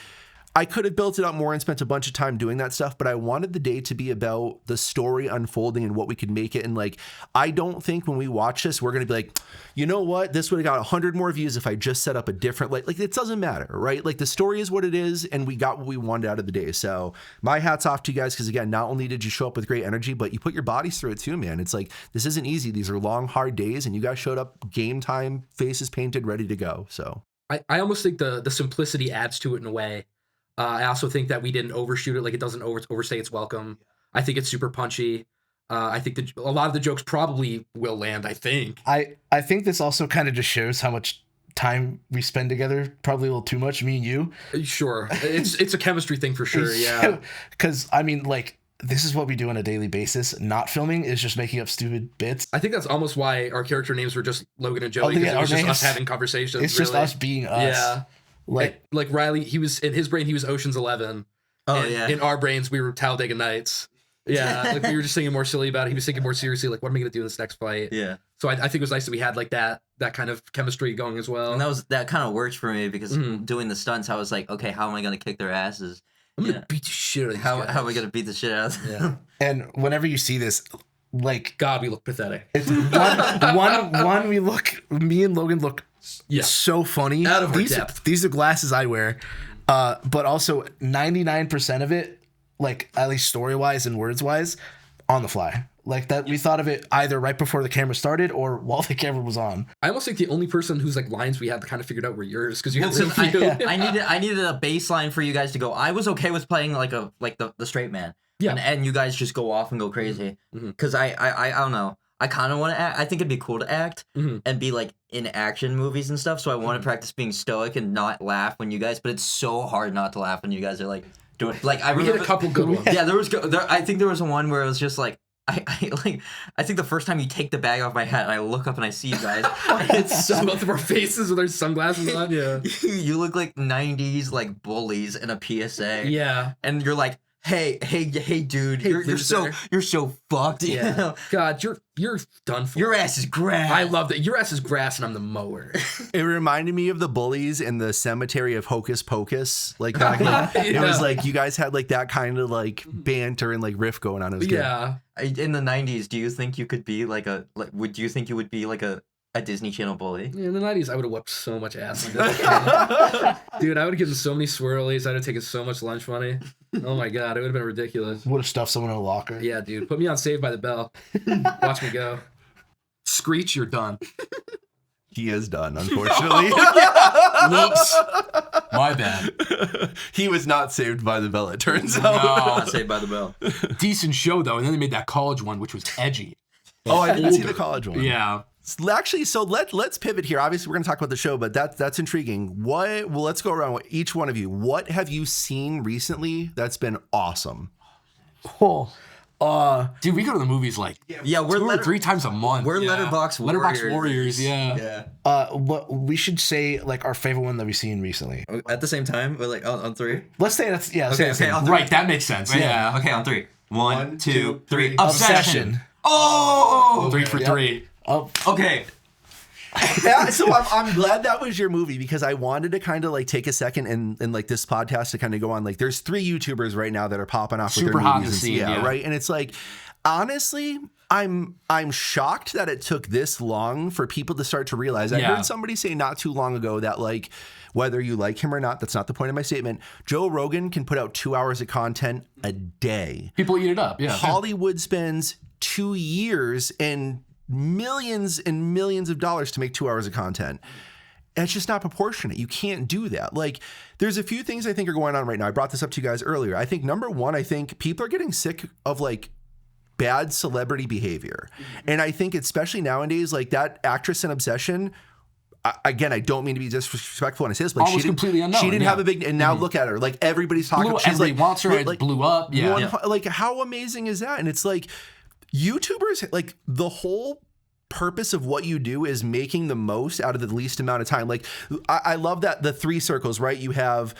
I could have built it up more and spent a bunch of time doing that stuff, but I wanted the day to be about the story unfolding and what we could make it. And like, I don't think when we watch this, we're going to be like, you know what, this would have got 100 more views if I just set up a different light. Like, it doesn't matter, right? Like, the story is what it is, and we got what we wanted out of the day. So my hat's off to you guys, because again, not only did you show up with great energy, but you put your bodies through it too, man. It's like, this isn't easy. These are long, hard days, and you guys showed up game time, faces painted, ready to go. So I almost think the simplicity adds to it in a way. I also think that we didn't overshoot it. Like, it doesn't overstay its welcome. I think it's super punchy. I think that a lot of the jokes probably will land, I think. I think this also kind of just shows how much time we spend together. Probably a little too much, me and you. Sure. It's a chemistry thing for sure, yeah. Because, I mean, like, this is what we do on a daily basis. Not filming is just making up stupid bits. I think that's almost why our character names were just Logan and Joey, because it was just us having conversations. It's just us being us. Yeah. Like Riley, he was in his brain, he was Ocean's 11. Oh, and yeah. In our brains, we were Talladega Nights. Yeah, like we were just thinking more silly about it. He was thinking more seriously, like, what am I gonna do in this next fight? Yeah. So I think it was nice that we had like that kind of chemistry going as well. And that kind of worked for me, because doing the stunts, I was like, okay, how am I gonna kick their asses? I'm gonna beat the shit out of these How guys. am I gonna beat the shit out of them? Yeah. And whenever you see this, like, God, we look pathetic. it's one we look, me and Logan look so funny. Out of our depth. These are glasses I wear. But also 99% of it, like, at least story-wise and words-wise, on the fly. Like, that we thought of it either right before the camera started or while the camera was on. I almost think the only person whose like lines we had kind of figured out were yours, because you had Well, so few. I needed a baseline for you guys to go. I was okay with playing like the straight man. Yeah. And you guys just go off and go crazy. Because I don't know. I kind of want to act. I think it'd be cool to act and be like in action movies and stuff. So I want to practice being stoic and not laugh when you guys. But it's so hard not to laugh when you guys are like doing. Like, I We remember did a couple good ones. Yeah, I think there was one where it was just like. I think the first time you take the bag off my hat and I look up and I see you guys, it's so Both of our faces with our sunglasses on. Yeah. you look like 90s like bullies in a PSA. Yeah. And you're like, hey, dude, Hey, you're so fucked. You Yeah. know? God, you're done for. Your ass is grass. I love that. Your ass is grass and I'm the mower. it reminded me of the bullies in the cemetery of Hocus Pocus. Like, back it was like you guys had like that kind of like banter and like riff going on. It was good. Yeah. In the 90s, do you think you could be like would you think you would be like a Disney Channel bully? In the 90s, I would have whipped so much ass. Dude, I would have given so many swirlies. I'd have taken so much lunch money. Oh my God, it would have been ridiculous. Would have stuffed someone in a locker. Yeah, dude. Put me on Saved by the Bell. Watch me go. Screech, you're done. He is done, unfortunately. Whoops. My bad. He was not saved by the bell, it turns out. Not Saved by the Bell. Decent show, though. And then they made that college one, which was edgy. Oh, I didn't see the college one. Yeah. Actually, so let's pivot here. Obviously, we're going to talk about the show, but that's intriguing. Well, let's go around with each one of you. What have you seen recently that's been awesome? Oh, Dude, we go to the movies like Yeah, we're 2 or 3 times a month. We're Letterboxd Warriors, yeah. what we should say, like, our favorite one that we've seen recently. At the same time, or like on 3? Let's say that's Okay, on 3. Right, that makes sense. Yeah. Okay, on 3. 1, 2, 3. Obsession. Oh! 3 for 3. Oh, Okay. Yeah, so I'm glad that was your movie because I wanted to kind of like take a second and like this podcast to kind of go on. Like, there's 3 YouTubers right now that are popping off Super with their hot in movies. the scene, yeah. Right. And it's like, honestly, I'm shocked that it took this long for people to start to realize. I heard somebody say not too long ago that, like, whether you like him or not, that's not the point of my statement. Joe Rogan can put out 2 hours of content a day. People eat it up. Yeah. Hollywood spends 2 years and millions of dollars to make 2 hours of content. It's just not proportionate. You can't do that. Like, there's a few things I think are going on right now. I brought this up to you guys earlier. I think number one, I think people are getting sick of like bad celebrity behavior. And I think especially nowadays, like that actress in Obsession, again, I don't mean to be disrespectful when I say this, but Almost completely unknown. She didn't have a big, and now look at her. Like, everybody's talking. She's everybody like, wants her. It like, blew up. Yeah. Like, how amazing is that? And it's like, YouTubers, like, the whole purpose of what you do is making the most out of the least amount of time. Like, I love that the 3 circles, right? You have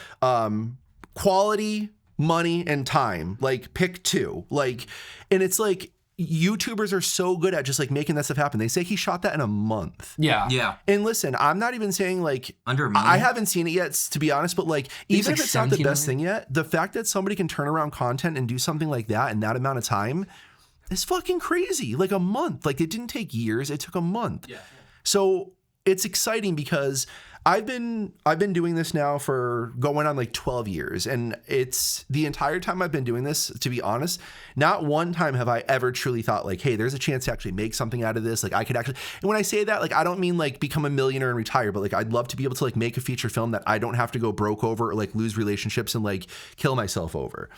quality, money, and time. Like, pick 2. Like, and it's like, YouTubers are so good at just like making that stuff happen. They say he shot that in a month. Yeah. Yeah. And listen, I'm not even saying like Under a million? I haven't seen it yet, to be honest, but like even like if it's not the 17 best million? thing yet, the fact that somebody can turn around content and do something like that in that amount of time is fucking crazy. Like a month. Like, it didn't take years, it took a month. Yeah. So it's exciting because I've been doing this now for going on like 12 years. And it's the entire time I've been doing this, to be honest, not one time have I ever truly thought like, hey, there's a chance to actually make something out of this. Like, I could actually, and when I say that, like, I don't mean like become a millionaire and retire, but like, I'd love to be able to like make a feature film that I don't have to go broke over or like lose relationships and like kill myself over.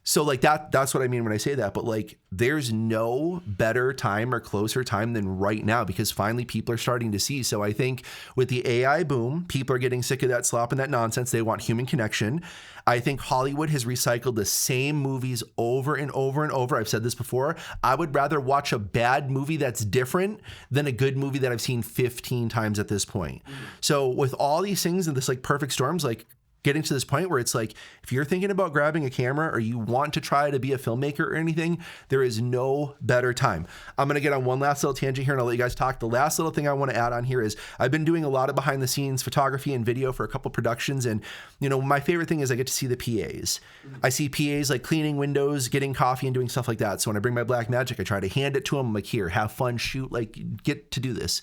So like that's what I mean when I say that. But like, there's no better time or closer time than right now because finally people are starting to see. So I think with the AI boom, people are getting sick of that slop and that nonsense. They want human connection. I think Hollywood has recycled the same movies over and over and over. I've said this before. I would rather watch a bad movie that's different than a good movie that I've seen 15 times at this point. So with all these things and this like perfect storms, like getting to this point where it's like, if you're thinking about grabbing a camera or you want to try to be a filmmaker or anything, there is no better time. I'm going to get on one last little tangent here and I'll let you guys talk. The last little thing I want to add on here is I've been doing a lot of behind the scenes photography and video for a couple productions. And, you know, my favorite thing is I get to see the PAs. I see PAs like cleaning windows, getting coffee and doing stuff like that. So when I bring my black magic, I try to hand it to them. I'm like, here, have fun, shoot, like get to do this.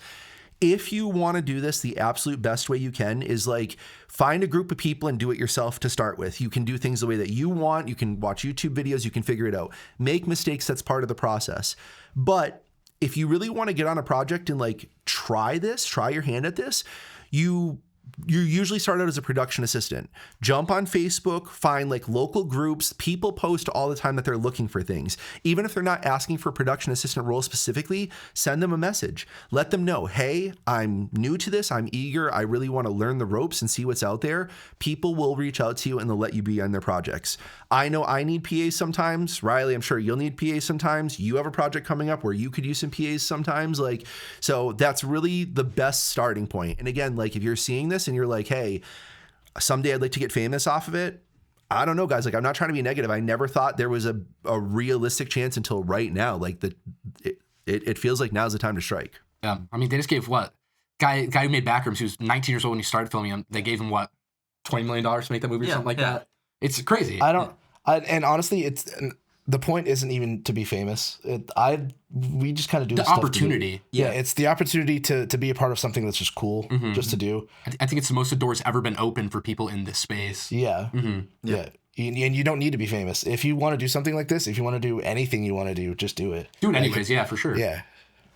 If you want to do this, the absolute best way you can is like find a group of people and do it yourself to start with. You can do things the way that you want. You can watch YouTube videos. You can figure it out. Make mistakes. That's part of the process. But if you really want to get on a project and like try your hand at this, you usually start out as a production assistant. Jump on Facebook, find like local groups. People post all the time that they're looking for things. Even if they're not asking for a production assistant role specifically, send them a message. Let them know, hey, I'm new to this. I'm eager. I really want to learn the ropes and see what's out there. People will reach out to you and they'll let you be on their projects. I know I need PAs sometimes. Riley, I'm sure you'll need PAs sometimes. You have a project coming up where you could use some PAs sometimes. Like, so that's really the best starting point. And again, like if you're seeing this and you're like, hey, someday I'd like to get famous off of it. I don't know, guys. Like, I'm not trying to be negative. I never thought there was a realistic chance until right now. Like it feels like now's the time to strike. Yeah. I mean, they just gave what? Guy who made Backrooms, he was 19 years old when he started filming him. They gave him what? $20 million to make that movie or something like that. It's crazy. And honestly, the point isn't even to be famous. We just kind of do the stuff opportunity. Yeah, it's the opportunity to be a part of something that's just cool, just to do. I think it's the most the door's ever been open for people in this space. Yeah, yeah. And you don't need to be famous. If you want to do something like this, if you want to do anything you want to do, just do it. Do it anyways, yeah, for sure. Yeah.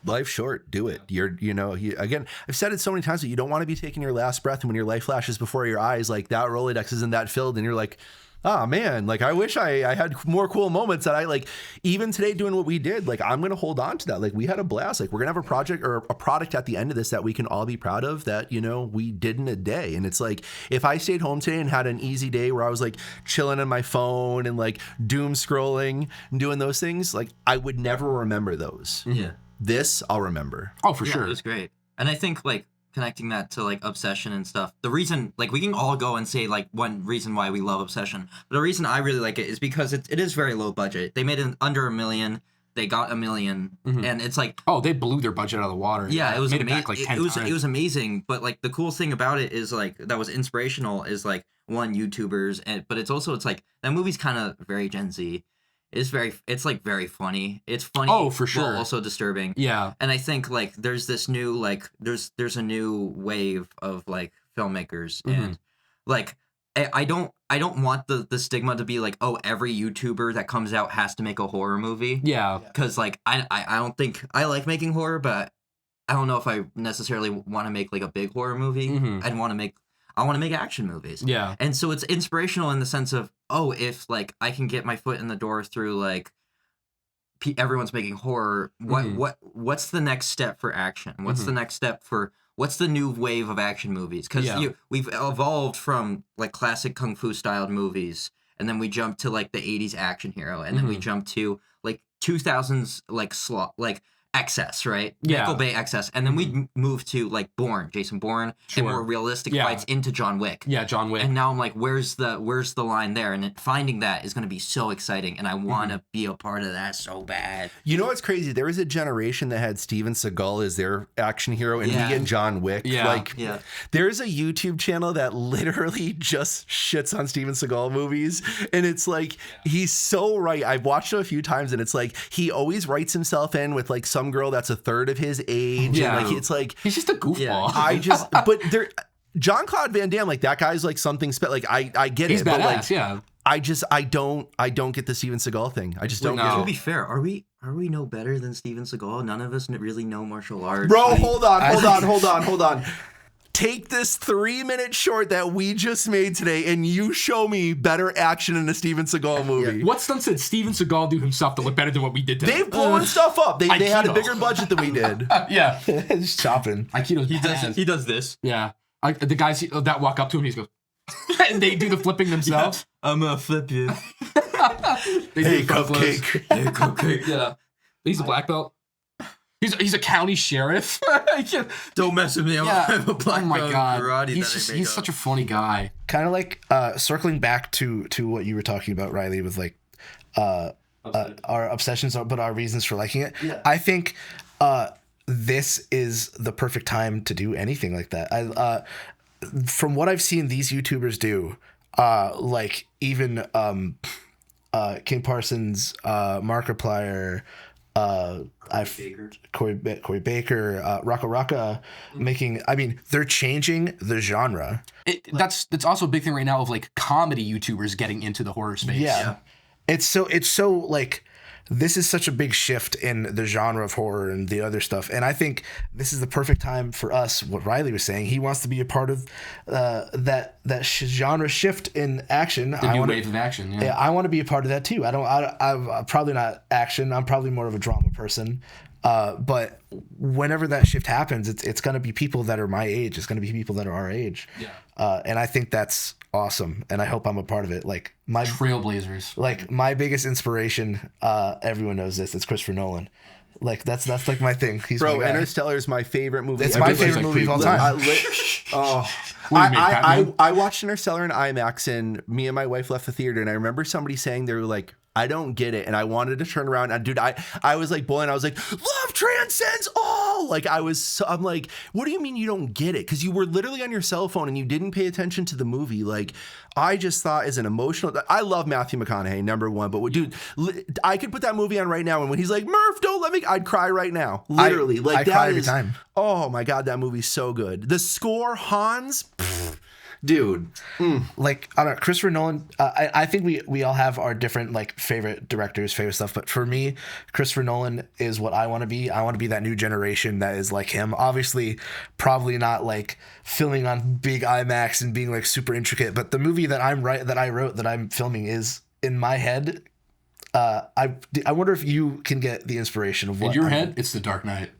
Life's short. Do it. Again, I've said it so many times that you don't want to be taking your last breath, and when your life flashes before your eyes, like that Rolodex isn't that filled, and you're like, oh man, like I wish I had more cool moments that I like. Even today doing what we did, like I'm gonna hold on to that. Like we had a blast. Like we're gonna have a project or a product at the end of this that we can all be proud of, that we did in a day. And it's like, if I stayed home today and had an easy day where I was like chilling on my phone and like doom scrolling and doing those things, like I would never remember those. Yeah. This I'll remember. Oh, for Yeah, sure. it was great. And I think like connecting that to like Obsession and stuff, the reason, like we can all go and say like one reason why we love Obsession, but the reason I really like it is because it is very low budget. They made it under $1 million. they got 1 million, and it's like, oh, they blew their budget out of the water. yeah, it was made amazing. it back like 10 times. It was amazing. But like the coolest thing about it is like that was inspirational is like one YouTubers, but it's also it's like that movie's kind of very Gen Z. It's like very funny. It's funny. Oh, for sure. But also disturbing. Yeah. And I think like there's this new like there's a new wave of like filmmakers and like I don't want the stigma to be like, oh, every YouTuber that comes out has to make a horror movie. Yeah. Because like I don't think I like making horror, but I don't know if I necessarily want to make like a big horror movie. I want to make action movies. Yeah. And so it's inspirational in the sense of, oh, if like I can get my foot in the door through like everyone's making horror, what's the next step for action? What's the next step for what's the new wave of action movies? Because we've evolved from like classic kung fu styled movies, and then we jumped to like the 80s action hero, and then we jumped to like 2000s like excess, right? Yeah. Michael Bay excess, and then we moved to like Jason Bourne, and more realistic fights into John Wick. Yeah, John Wick. And now I'm like, where's the line there? And finding that is going to be so exciting, and I want to be a part of that so bad. You know what's crazy? There was a generation that had Steven Seagal as their action hero, and we get John Wick. Yeah. There's a YouTube channel that literally just shits on Steven Seagal movies, and it's like he's so right. I've watched it a few times, and it's like he always writes himself in with like some girl that's a third of his age. Yeah. And like it's like he's just a goofball. But there, Jean-Claude Van Damme, like that guy's like something like I get he's it, badass, but like yeah. I don't get the Steven Seagal thing. I just don't get it. To be fair, are we no better than Steven Seagal? None of us really know martial arts. Bro, hold on. Take this 3-minute short that we just made today, and you show me better action in a Steven Seagal movie. What stunts did Steven Seagal do himself to look better than what we did today? They've blown stuff up. They had a bigger budget than we did. Yeah. Just chopping. Aikido's He does this. Yeah. The guys that walk up to him, he goes, and they do the flipping themselves. Yeah. I'm gonna flip you. Hey, cupcake. Yeah. He's a black belt. He's a county sheriff. Don't mess with me. I'm a black oh my belt god. karate. He's such a funny guy. Kind of like circling back to what you were talking about, Riley, with like our obsessions, but our reasons for liking it. Yeah. I think this is the perfect time to do anything like that. From what I've seen these YouTubers do, like even King Parsons, Markiplier, Corey Baker, Raka Raka, they're changing the genre. That's also a big thing right now of like comedy YouTubers getting into the horror space. Yeah. It's so like this is such a big shift in the genre of horror and the other stuff. And I think this is the perfect time for us, what Riley was saying. He wants to be a part of that genre shift in action. The new wave of action. Yeah, I want to be a part of that too. I'm probably not action. I'm probably more of a drama person. But whenever that shift happens, it's going to be people that are my age. It's going to be people that are our age. Yeah. And I think that's awesome. And I hope I'm a part of it. Like my trailblazers. Like my biggest inspiration, everyone knows this. It's Christopher Nolan. Like that's like my thing. He's Bro, Interstellar is my favorite movie. It's my favorite movie of all time. I watched Interstellar in IMAX, and me and my wife left the theater, and I remember somebody saying they were like, I don't get it. And I wanted to turn around, and dude, I was like boiling. I was like, love transcends all. Like I'm like, what do you mean you don't get it? Because you were literally on your cell phone and you didn't pay attention to the movie. Like I just thought as an emotional, I love Matthew McConaughey, number one, but dude, I could put that movie on right now, and when he's like, Murph, don't let me, I'd cry right now. Literally. I cry every time. Oh my God, that movie's so good. The score, Hans, dude. Like, I don't know, Christopher Nolan, I think we all have our different like favorite directors, favorite stuff, but for me, Christopher Nolan is what I want to be. I want to be that new generation that is like him. Obviously, probably not like filming on big IMAX and being like super intricate, but the movie that I wrote that I'm filming is in my head. I wonder if you can get the inspiration of what in your head. It's The Dark Knight.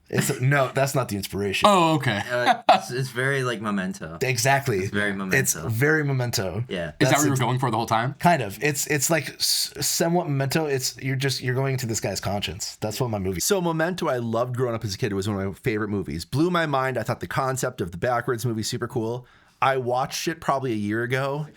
No, that's not the inspiration. Oh, okay. It's very like Memento. Exactly. It's very Memento. It's very Memento. Yeah. Is that what you were going for the whole time? Kind of. It's like somewhat Memento. You're going into this guy's conscience. That's what my movie. So Memento, I loved growing up as a kid. It was one of my favorite movies. Blew my mind. I thought the concept of the backwards movie super cool. I watched it probably a year ago.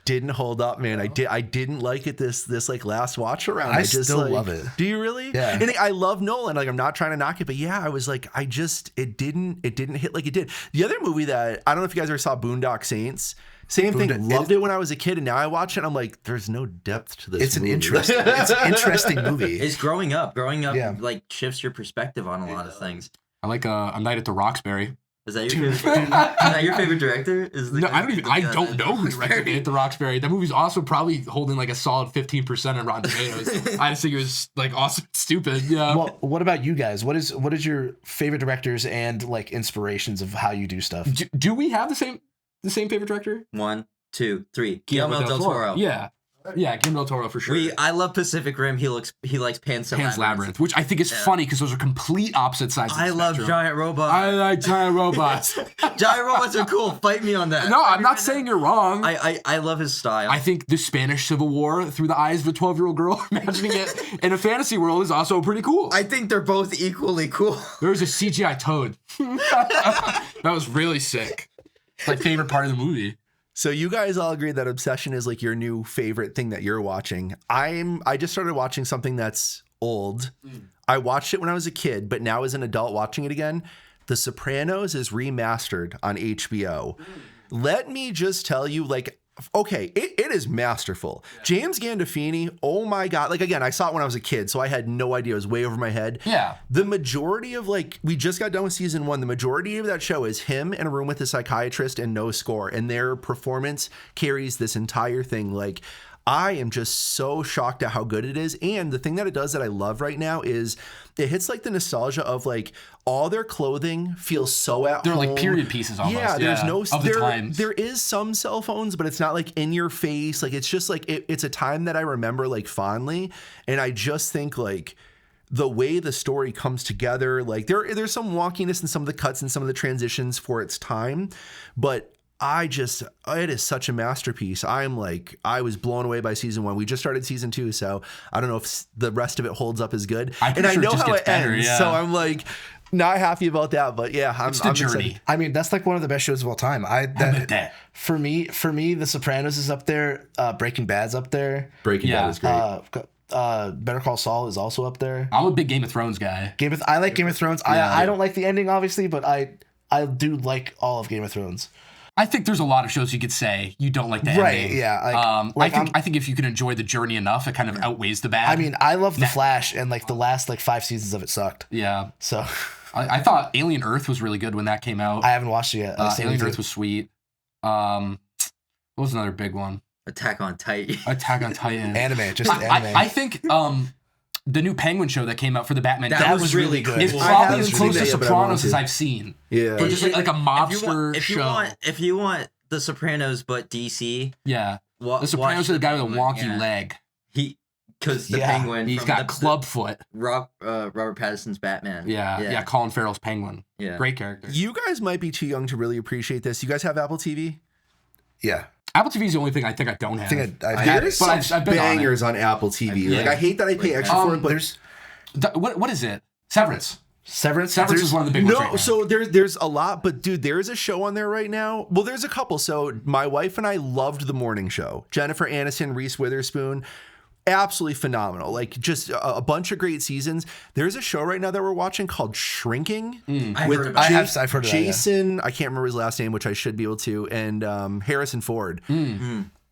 didn't hold up, man. I didn't like it this like last watch around. I just still like, love it. Do you really? Yeah. And I love Nolan. Like I'm not trying to knock it, but yeah, I was like, it didn't hit like it did. The other movie that I don't know if you guys ever saw Boondock Saints. Same thing. Loved it when I was a kid, and now I watch it. And I'm like, there's no depth to this. It's movie. it's an interesting movie. It's growing up. Yeah. Like shifts your perspective on a lot of things. I like A Night at the Roxbury. Is that your favorite? Is that your favorite director? No, I don't know who directed Night at the Roxbury. That movie's also probably holding like a solid 15% on Rotten Tomatoes. I just think it was like awesome, stupid. Yeah. Well, what about you guys? What is your favorite directors and like inspirations of how you do stuff? Do we have the same favorite director? 1, 2, 3. Guillermo del Toro. Yeah, Guillermo del Toro for sure. I love Pacific Rim. He likes Pan's Labyrinth, which I think is funny because those are complete opposite sides. I love giant robots. I like giant robots. Giant robots are cool. Fight me on that. No, I'm not saying you're wrong. I love his style. I think the Spanish Civil War through the eyes of a 12-year-old girl, imagining it in a fantasy world, is also pretty cool. I think they're both equally cool. There was a CGI toad. That was really sick. It's my favorite part of the movie. So you guys all agree that Obsession is like your new favorite thing that you're watching. I just started watching something that's old. I watched it when I was a kid, but now as an adult watching it again, The Sopranos is remastered on HBO. Let me just tell you, like, okay, it is masterful. Yeah. James Gandolfini, oh my God. Like, again, I saw it when I was a kid, so I had no idea. It was way over my head. Yeah. The majority of, like, we just got done with season 1. The majority of that show is him in a room with a psychiatrist and no score. And their performance carries this entire thing. Like, I am just so shocked at how good it is. And the thing that it does that I love right now is it hits like the nostalgia of like all their clothing feels so at home. They're like period pieces almost. Yeah, there's no of the times. There is some cell phones, but it's not like in your face. Like it's just like it's a time that I remember like fondly. And I just think like the way the story comes together, like there's some wonkiness in some of the cuts and some of the transitions for its time, but it is such a masterpiece. I was blown away by season 1. We just started season 2, so I don't know if the rest of it holds up as good. And I know how it ends, so I'm like not happy about that. But yeah, I'm journey. Excited. I mean, that's like one of the best shows of all time. For me, The Sopranos is up there. Breaking Bad's up there. Breaking Bad is great. Better Call Saul is also up there. I'm a big Game of Thrones guy. I like Game of Thrones. I don't like the ending, obviously, but I do like all of Game of Thrones. I think there's a lot of shows you could say you don't like the ending. Right, yeah. I think if you can enjoy the journey enough, it kind of outweighs the bad. I mean, I love The Flash, and like the last like 5 seasons of it sucked. Yeah. So I thought Alien Earth was really good when that came out. I haven't watched it yet. Alien Earth was sweet. What was another big one? Attack on Titan. Anime. I think the new Penguin show that came out for the Batman. That was really good. It's probably as close to Sopranos as I've seen. Yeah. Or just like a mobster show. If you want The Sopranos but DC. Yeah. The Sopranos are the guy with a wonky leg. Because the Penguin. He's got clubfoot. Robert Pattinson's Batman. Yeah. Colin Farrell's Penguin. Yeah. Great character. You guys might be too young to really appreciate this. You guys have Apple TV? Yeah. Apple TV is the only thing I think I don't have. I've had it, but I've been bangers on Apple TV. Like I hate that I pay extra for it, but there's what is it? Severance. Severance is one of the big ones right now. So there's a lot, but dude, there's a show on there right now. Well, there's a couple. So my wife and I loved The Morning Show. Jennifer Aniston, Reese Witherspoon. Absolutely phenomenal. Like just a bunch of great seasons. There's a show right now that we're watching called Shrinking. I've heard of that, Jason, I can't remember his last name, which I should be able to, and Harrison Ford.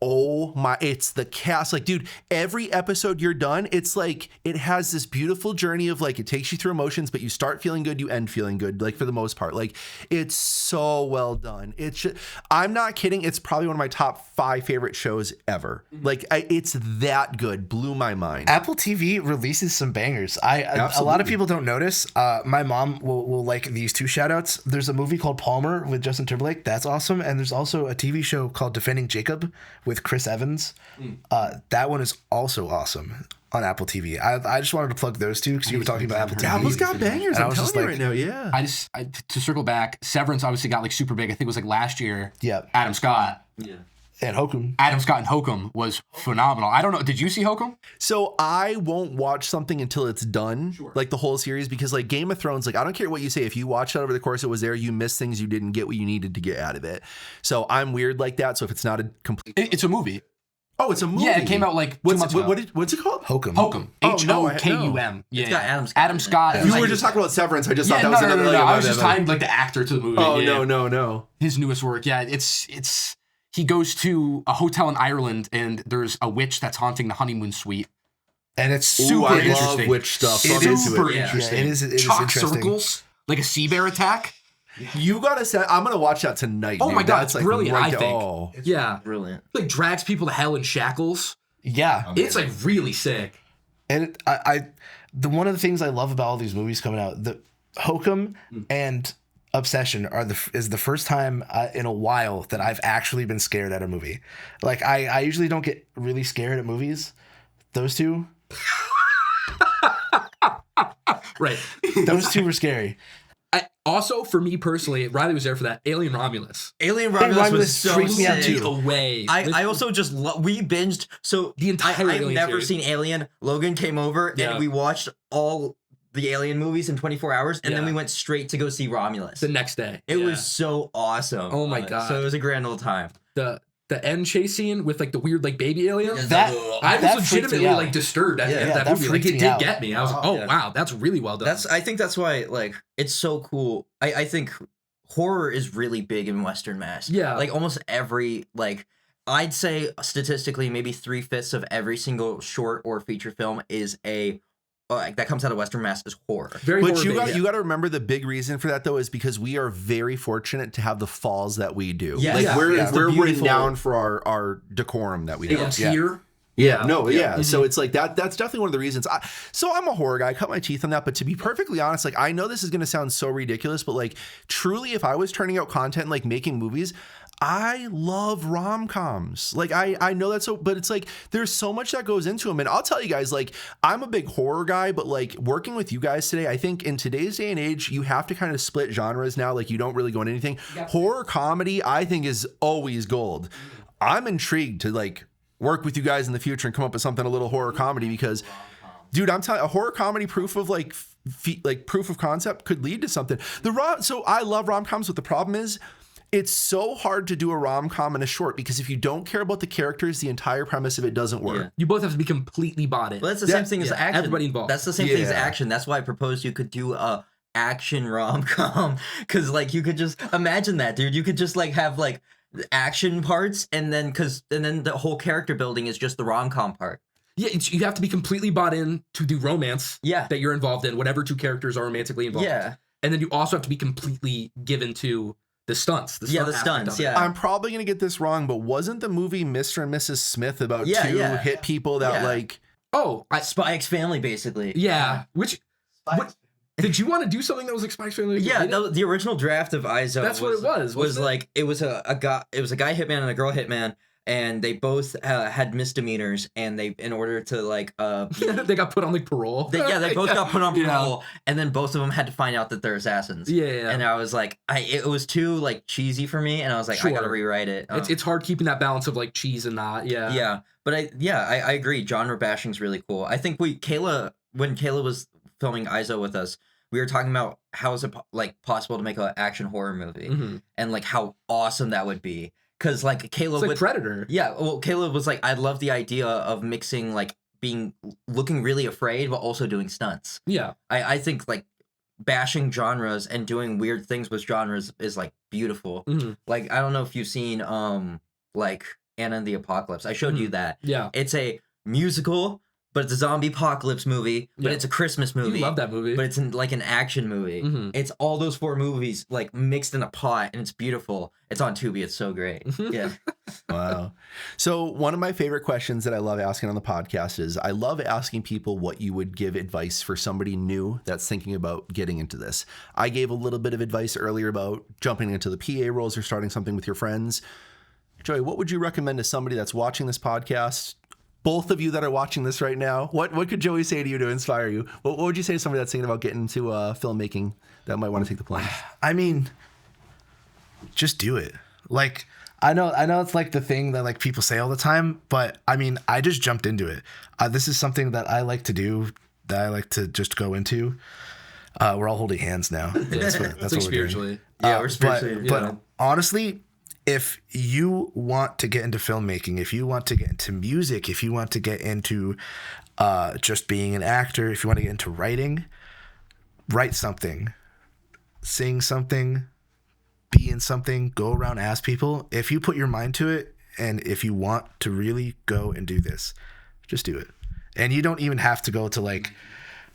Oh my, it's the cast. Like, dude, every episode you're done, it's like it has this beautiful journey of like it takes you through emotions, but you start feeling good, you end feeling good, like for the most part. Like it's so well done. It's just, I'm not kidding. It's probably one of my top 5 favorite shows ever. Like it's that good. Blew my mind. Apple TV releases some bangers. A lot of people don't notice. My mom will like these 2 shout outs. There's a movie called Palmer with Justin Timberlake. That's awesome. And there's also a TV show called Defending Jacob with Chris Evans. That one is also awesome on Apple TV. I just wanted to plug those 2 because you were talking about Apple TV. Apple's got bangers. I'm telling you right now. Yeah. To circle back, Severance obviously got like super big. I think it was like last year. Yeah. Adam Scott. Yeah. And Hokum. Adam Scott and Hokum was phenomenal. I don't know. Did you see Hokum? So I won't watch something until it's done, like the whole series, because like Game of Thrones, like I don't care what you say. If you watch that over the course it was there, you miss things, you didn't get what you needed to get out of it. So I'm weird like that. So if it's not a complete, It's a movie. oh, it's a movie. Yeah, it came out like 2 months ago. What's it called? Hokum. Hokum. Oh, no, I- Hokum. Yeah, It's got Adam Scott Adam in it. Scott. You Like- were just talking about Severance. I just thought Yeah, that was no. another. I was just tying like the actor to the movie. Oh Yeah. no. His newest work. Yeah, it's he goes to a hotel in Ireland and there's a witch that's haunting the honeymoon suite. And it's Ooh, Super I love interesting. witch stuff. So I'm It is into Super it. Yeah, interesting. it is Chalk interesting. circles, like a sea bear attack. You gotta say, I'm gonna watch that tonight. Oh dude. my God, That's it's brilliant, I think. Oh. Yeah. Brilliant. Like drags people to hell in shackles. Yeah. It's like really sick. And the one of the things I love about all these movies coming out, the Hokum and Obsession is the first time in a while that I've actually been scared at a movie. Like I usually don't get really scared at movies. Those two Right. were scary. Also, for me personally, Riley was there for that. Alien Romulus. Alien Alien Romulus was Romulus so freaked me out sick. too. Away. I also just we binged so The entire I've Alien never series. seen Alien. Logan came over Yeah. and we watched all the Alien movies in 24 hours and then Yeah. we went straight to go see Romulus. the next day. It Yeah. was so awesome. Oh my God. So it was a grand old time. The end chase scene with like the weird like baby alien. That I was that freaked me legitimately out. like disturbed at the end of yeah, that that movie. Like freaked it me did out. get me. I was like, oh Yeah. wow, that's really well done. I think that's why like it's so cool. I think horror is really big in Western Mass. Yeah. Like almost every like I'd say statistically maybe 3/5 of every single short or feature film is that comes out of Western Mass is horror. very But horror-based. you got to remember the big reason for that though is because we are very fortunate to have the falls that we do. Yeah. Like Yeah. we're Yeah. we're The written down for our decorum that we It have. was Yeah. here. Yeah, no, Yeah. yeah. So it's like that's definitely one of the reasons. So I'm a horror guy. I cut my teeth on that. But to be perfectly honest, like I know this is going to sound so ridiculous, but like truly, if I was turning out content like making movies, I love rom-coms. Like I know that's so, but it's like there's so much that goes into them. And I'll tell you guys, like I'm a big horror guy, but like working with you guys today, I think in today's day and age, you have to kind of split genres now. Like you don't really go into anything. Horror comedy, I think, is always gold. I'm intrigued to like work with you guys in the future and come up with something a little horror comedy because dude, I'm telling you, a horror comedy proof of like proof of concept could lead to something. So I love rom-coms, but the problem is it's so hard to do a rom-com in a short because if you don't care about the characters, the entire premise of it doesn't work. Yeah. You both have to be completely bought in. But that's the Yeah, same thing as yeah, action. everybody involved. That's the same thing as Yeah. action. That's why I proposed you could do a action rom-com because like you could just imagine that, dude. You could just like have like action parts and then the whole character building is just the rom-com part. Yeah, you have to be completely bought in to do romance. Yeah. That you're involved in, whatever two characters are romantically involved. Yeah. And then you also have to be completely given to the stunts. The Yeah, the aspect stunts, of it. yeah. I'm probably gonna get this wrong, but wasn't the movie Mr. and Mrs. Smith about Yeah, two yeah. hit people that Yeah. like Oh, Spy X Family, basically. yeah. What, did you want to do something that was like Spy X Family? Yeah, the original draft of ISO. That's what it was, Was wasn't it? like it was a guy. It was a guy hitman and a girl hitman, and they both had misdemeanors, and they in order to like they got put on like parole. they both got put on Yeah. parole, and then both of them had to find out that they're assassins. Yeah. And I was like, it was too like cheesy for me, and I was like, I gotta Sure. rewrite it. It's hard keeping that balance of like cheese and not. Yeah. Yeah, but I agree. Genre bashing's really cool. I think when Kayla was filming ISO with us, we were talking about how is it like possible to make an action horror movie, Mhm. and like how awesome that would be. Because like Kayla It's like would, Predator. yeah. Well, Kayla was like, I love the idea of mixing like looking really afraid, but also doing stunts. Yeah. I think like bashing genres and doing weird things with genres is like beautiful. Mhm. Like I don't know if you've seen like Anna and the Apocalypse. I showed you that. Yeah. It's a musical, but it's a zombie apocalypse movie, but Yeah. it's a Christmas movie. You love that movie. But it's like an action movie. Mhm. It's all those four movies like mixed in a pot, and it's beautiful. It's on Tubi. It's so great. Mhm. Yeah. Wow. So one of my favorite questions that I love asking on the podcast is I love asking people what you would give advice for somebody new that's thinking about getting into this. I gave a little bit of advice earlier about jumping into the PA roles or starting something with your friends. Joey, what would you recommend to somebody that's watching this podcast? Both of you that are watching this right now, what could Joey say to you to inspire you? What would you say to somebody that's thinking about getting into filmmaking that might want to take the plunge? I mean, just do it. Like, I know it's like the thing that like people say all the time, but I mean, I just jumped into it. This is something that I like to do, that I like to just go into. We're all holding hands now. That's what we're doing. Spiritually. Yeah, we're spiritually. But honestly, if you want to get into filmmaking, if you want to get into music, if you want to get into just being an actor, if you want to get into writing, write something, sing something, be in something, go around, ask people. If you put your mind to it, and if you want to really go and do this, just do it. And you don't even have to go to like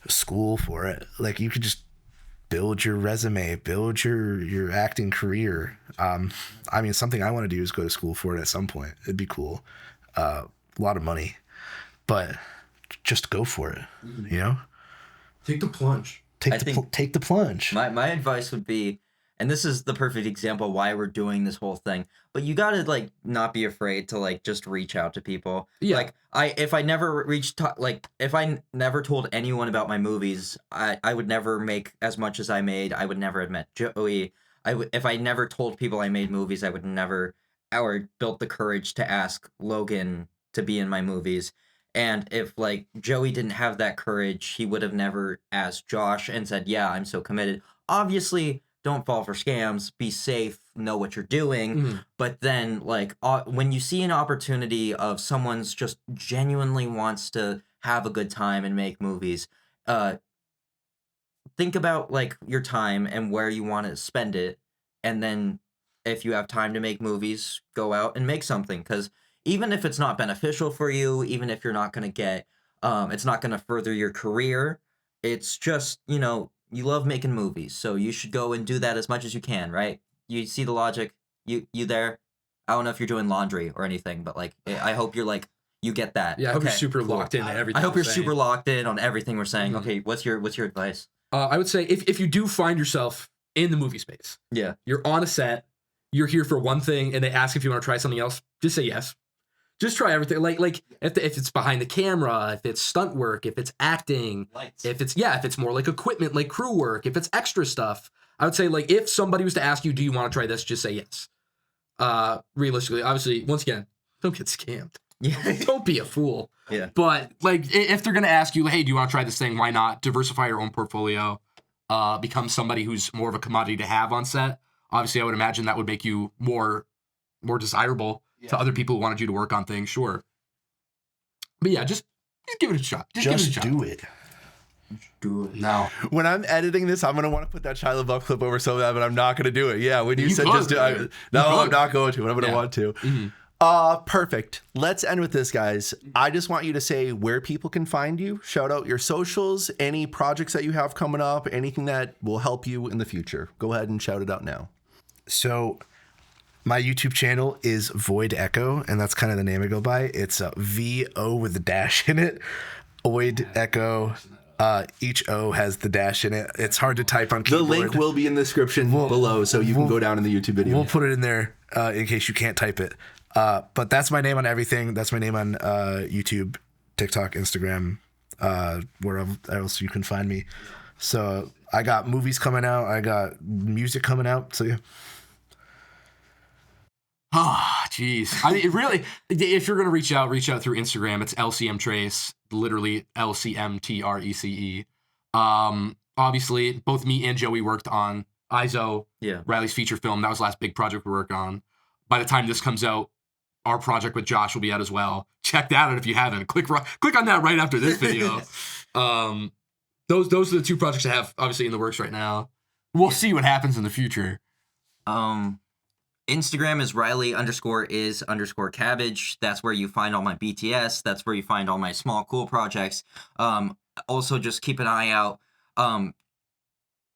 school for it. Like you could just build your resume, build your acting career. I mean, something I want to do is go to school for it at some point. It'd be cool. A lot of money, but just go for it. You know, Take the plunge. Take the plunge. My advice would be, and this is the perfect example why we're doing this whole thing, but you gotta like not be afraid to like just reach out to people. Yeah. Like if I never told anyone about my movies, I would never make as much as I made. I would never have met Joey. If I never told people I made movies, I would never or built the courage to ask Logan to be in my movies. And if like Joey didn't have that courage, he would have never asked Josh and said, "Yeah, I'm so committed." Obviously, don't fall for scams, be safe, know what you're doing. But then like when you see an opportunity of someone's just genuinely wants to have a good time and make movies, think about like your time and where you want to spend it. And then if you have time to make movies, go out and make something. Because even if it's not beneficial for you, even if you're not going to get, it's not going to further your career, it's just, you know, you love making movies, so you should go and do that as much as you can, right? You see the logic? You there? I don't know if you're doing laundry or anything, but like, I hope you're like, you get that. Yeah, I hope you're super locked into everything. I hope we're you're saying. super locked in on everything we're saying. Okay, what's your advice? I would say if you do find yourself in the movie space, Yeah. you're on a set, you're here for one thing, and they ask if you want to try something else, just say yes. Just try everything. Like if it's behind the camera, if it's stunt work, if it's acting, Lights. if it's more like equipment, like crew work, if it's extra stuff. I would say like if somebody was to ask you, do you want to try this? Just say yes. Realistically, obviously, once again, don't get scammed. Yeah. Don't be a fool. Yeah. But Like if they're gonna ask you, hey, do you want to try this thing? Why not diversify your own portfolio? Become somebody who's more of a commodity to have on set. Obviously, I would imagine that would make you more desirable to other people who wanted you to work on things. Sure. But yeah, just give it a shot. Just give it a shot. do it. Do it. No. When I'm editing this, I'm gonna want to put that Shia LaBeouf clip over so bad, but I'm not gonna do it. Yeah, when you said could, just do dude. it, no, You I'm could. not going to, but I'm gonna Yeah. want to. Perfect. Let's end with this, guys. I just want you to say where people can find you. Shout out your socials, any projects that you have coming up, anything that will help you in the future. Go ahead and shout it out now. So my YouTube channel is Void Echo, and that's kind of the name I go by. It's VO with the dash in it. Void Echo. Each O has the dash in it. It's hard to type on The keyboard. link will be in the description below, so you can go down in the YouTube video. We'll put it in there in case you can't type it. But that's my name on everything. That's my name on YouTube, TikTok, Instagram, where else you can find me. So I got movies coming out. I got music coming out. So yeah. Ah, jeez. I mean, it really, if you're going to reach out through Instagram. It's LCM Trace, literally LCMTRECE. Obviously, both me and Joey worked on ISO, Yeah. Riley's feature film. That was the last big project we worked on. By the time this comes out, our project with Josh will be out as well. Check that out if you haven't. Click on that right after this video. Those are the two projects I have obviously in the works right now. We'll see what happens in the future. Instagram is Riley_is_cabbage. That's where you find all my BTS. That's where you find all my small cool projects. Also just keep an eye out.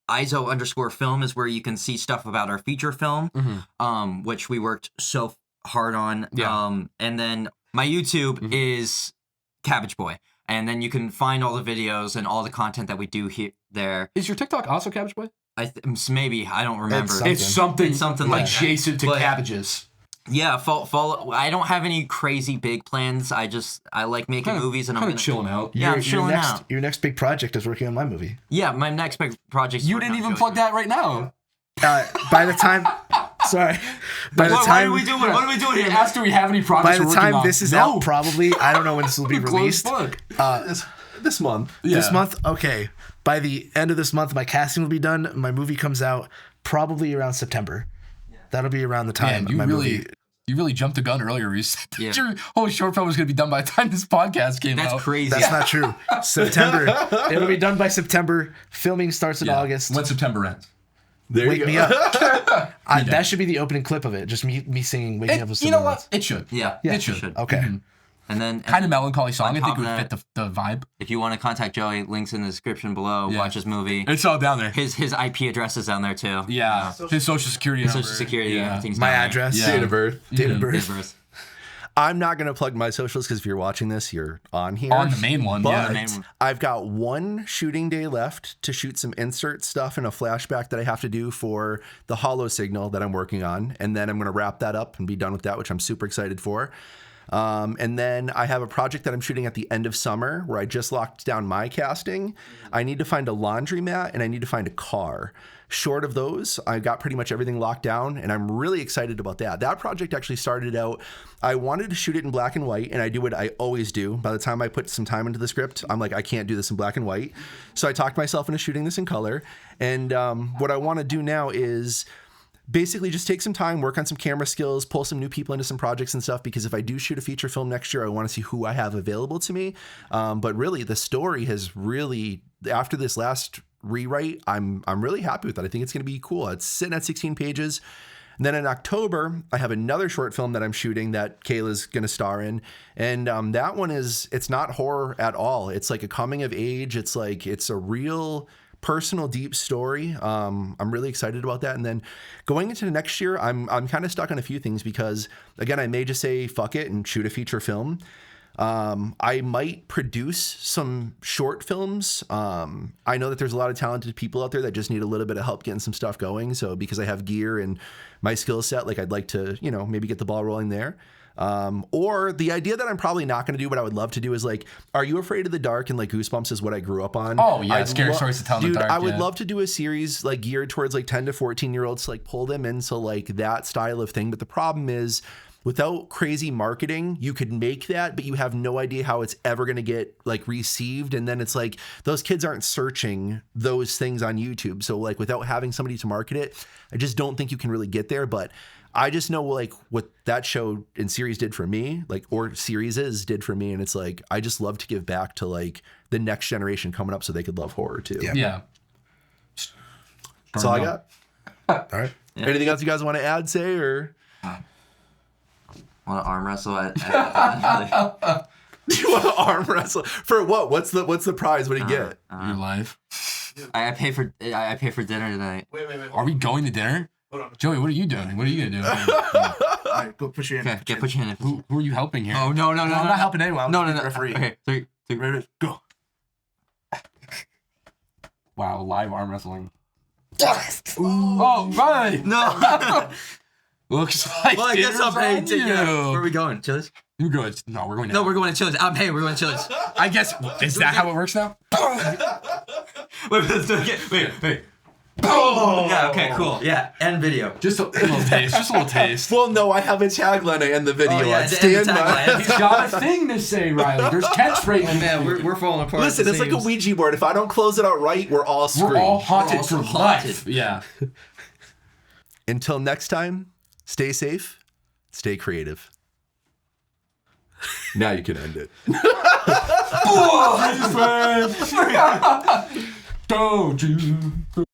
ISO_film is where you can see stuff about our feature film, which we worked so hard on. Yeah. And then my YouTube is Cabbage Boy. And then you can find all the videos and all the content that we do here there. Is your TikTok also Cabbage Boy? Maybe, I don't remember. It's something like adjacent to But- cabbages. Yeah, follow. I don't have any crazy big plans. I like making movies, and I'm Kind gonna of chilling out. Yeah, I'm chilling out. Your next big project is working on my movie. Yeah, my next big project. You didn't even plug that right now. By the time, Sorry. By the What time are we doing? What are we doing He here? asked, do we have any projects by the we're working time on? this is No. out, probably I don't know when this will be Closed released. book. This month. This Yeah. month, okay. By the end of this month, my casting will be done. My movie comes out probably around September. That'll be around the time Man, my movie. you really jumped the gun earlier. You said Yeah. your whole short film was going to be done by the time this podcast came out. That's crazy. That's not true. September. It'll be done by September. Filming starts in August. When September ends. There Wake you me go. up. That should be the opening clip of it. Just me singing "Waking Up with You know Silver what? It should. Yeah, It should. Okay. And then Kind of melancholy song. I think it would top fit of the vibe. if you want to contact Joey, links in the description below. Yeah. Watch his movie. It's all down there. His IP address is down there too. Yeah. His social security number. Social security. Yeah. Everything's My down there. address. Yeah. Date of birth. Date of His birth. birth. I'm not going to plug my socials because if you're watching this, you're on here. On the main one. But Yeah. the main one. I've got one shooting day left to shoot some insert stuff and a flashback that I have to do for the hollow signal that I'm working on. And then I'm going to wrap that up and be done with that, which I'm super excited for. And then I have a project that I'm shooting at the end of summer where I just locked down my casting. I need to find a laundromat and I need to find a car. Short of those, I got pretty much everything locked down and I'm really excited about that. That project actually started out, I wanted to shoot it in black and white and I do what I always do. By the time I put some time into the script, I'm like, I can't do this in black and white. So I talked myself into shooting this in color. And what I want to do now is basically just take some time, work on some camera skills, pull some new people into some projects and stuff, because if I do shoot a feature film next year, I want to see who I have available to me. But really, the story has really, after this last rewrite, I'm really happy with it. I think it's going to be cool. It's sitting at 16 pages. And then in October, I have another short film that I'm shooting that Kayla's going to star in. And that one it's not horror at all. It's like a coming of age. It's a real personal, deep story. I'm really excited about that. And then going into the next year, I'm kind of stuck on a few things because, again, I may just say fuck it and shoot a feature film. I might produce some short films. I know that there's a lot of talented people out there that just need a little bit of help getting some stuff going. So because I have gear and my skill set, like I'd like to, maybe get the ball rolling there. Or the idea that I'm probably not going to do, but I would love to do is like, Are You Afraid of the Dark? And like Goosebumps is what I grew up on. Oh yeah, scary stories to tell in the dark. I would yeah. love to do a series like geared towards like 10 to 14 year olds to like pull them into like that style of thing. But the problem is, without crazy marketing, you could make that, but you have no idea how it's ever going to get like received. And then it's like those kids aren't searching those things on YouTube. So like without having somebody to market it, I just don't think you can really get there. But I just know like what that show and series did for me, or series did for me. And it's like, I just love to give back to like the next generation coming up so they could love horror too. Yeah. That's all I got. All right. Yeah. Anything else you guys want to add, say, or? Want to arm wrestle at You want to arm wrestle for what? What's the prize? What do you get? Your life. I pay for dinner tonight. Wait. Are we going to dinner? Hold on. Joey, what are you doing? What are you gonna do? All right, go push your hand. Okay, put your hand in. Who are you helping here? Oh no! I'm not helping anyone. I'm No. the referee. Okay, three. Ready? Go. Wow, live arm wrestling. Oh, right. No. Looks like Well, I guess dinner's I'm paying on ticket. Where are you. we going? Chili's? You go. No, we're going. No, we're going to Chili's. I'm paying. We're going to Chili's. I guess. Is that how it works now? Wait, let's do it again. Wait. Oh! Yeah. Okay. Cool. Yeah. End video. Just a little taste. Just a little taste. Well, no, I have a tagline to end the video. Oh, yeah, I to end the stand by. tagline. He's got a thing to say, Riley. There's catchphrases. Oh man, we're falling apart. Listen, it's like a Ouija board. If I don't close it out right, we're all screwed. We're all haunted We're all for haunted. life. Yeah. Until next time, stay safe, stay creative. Now you can end it. Don't you?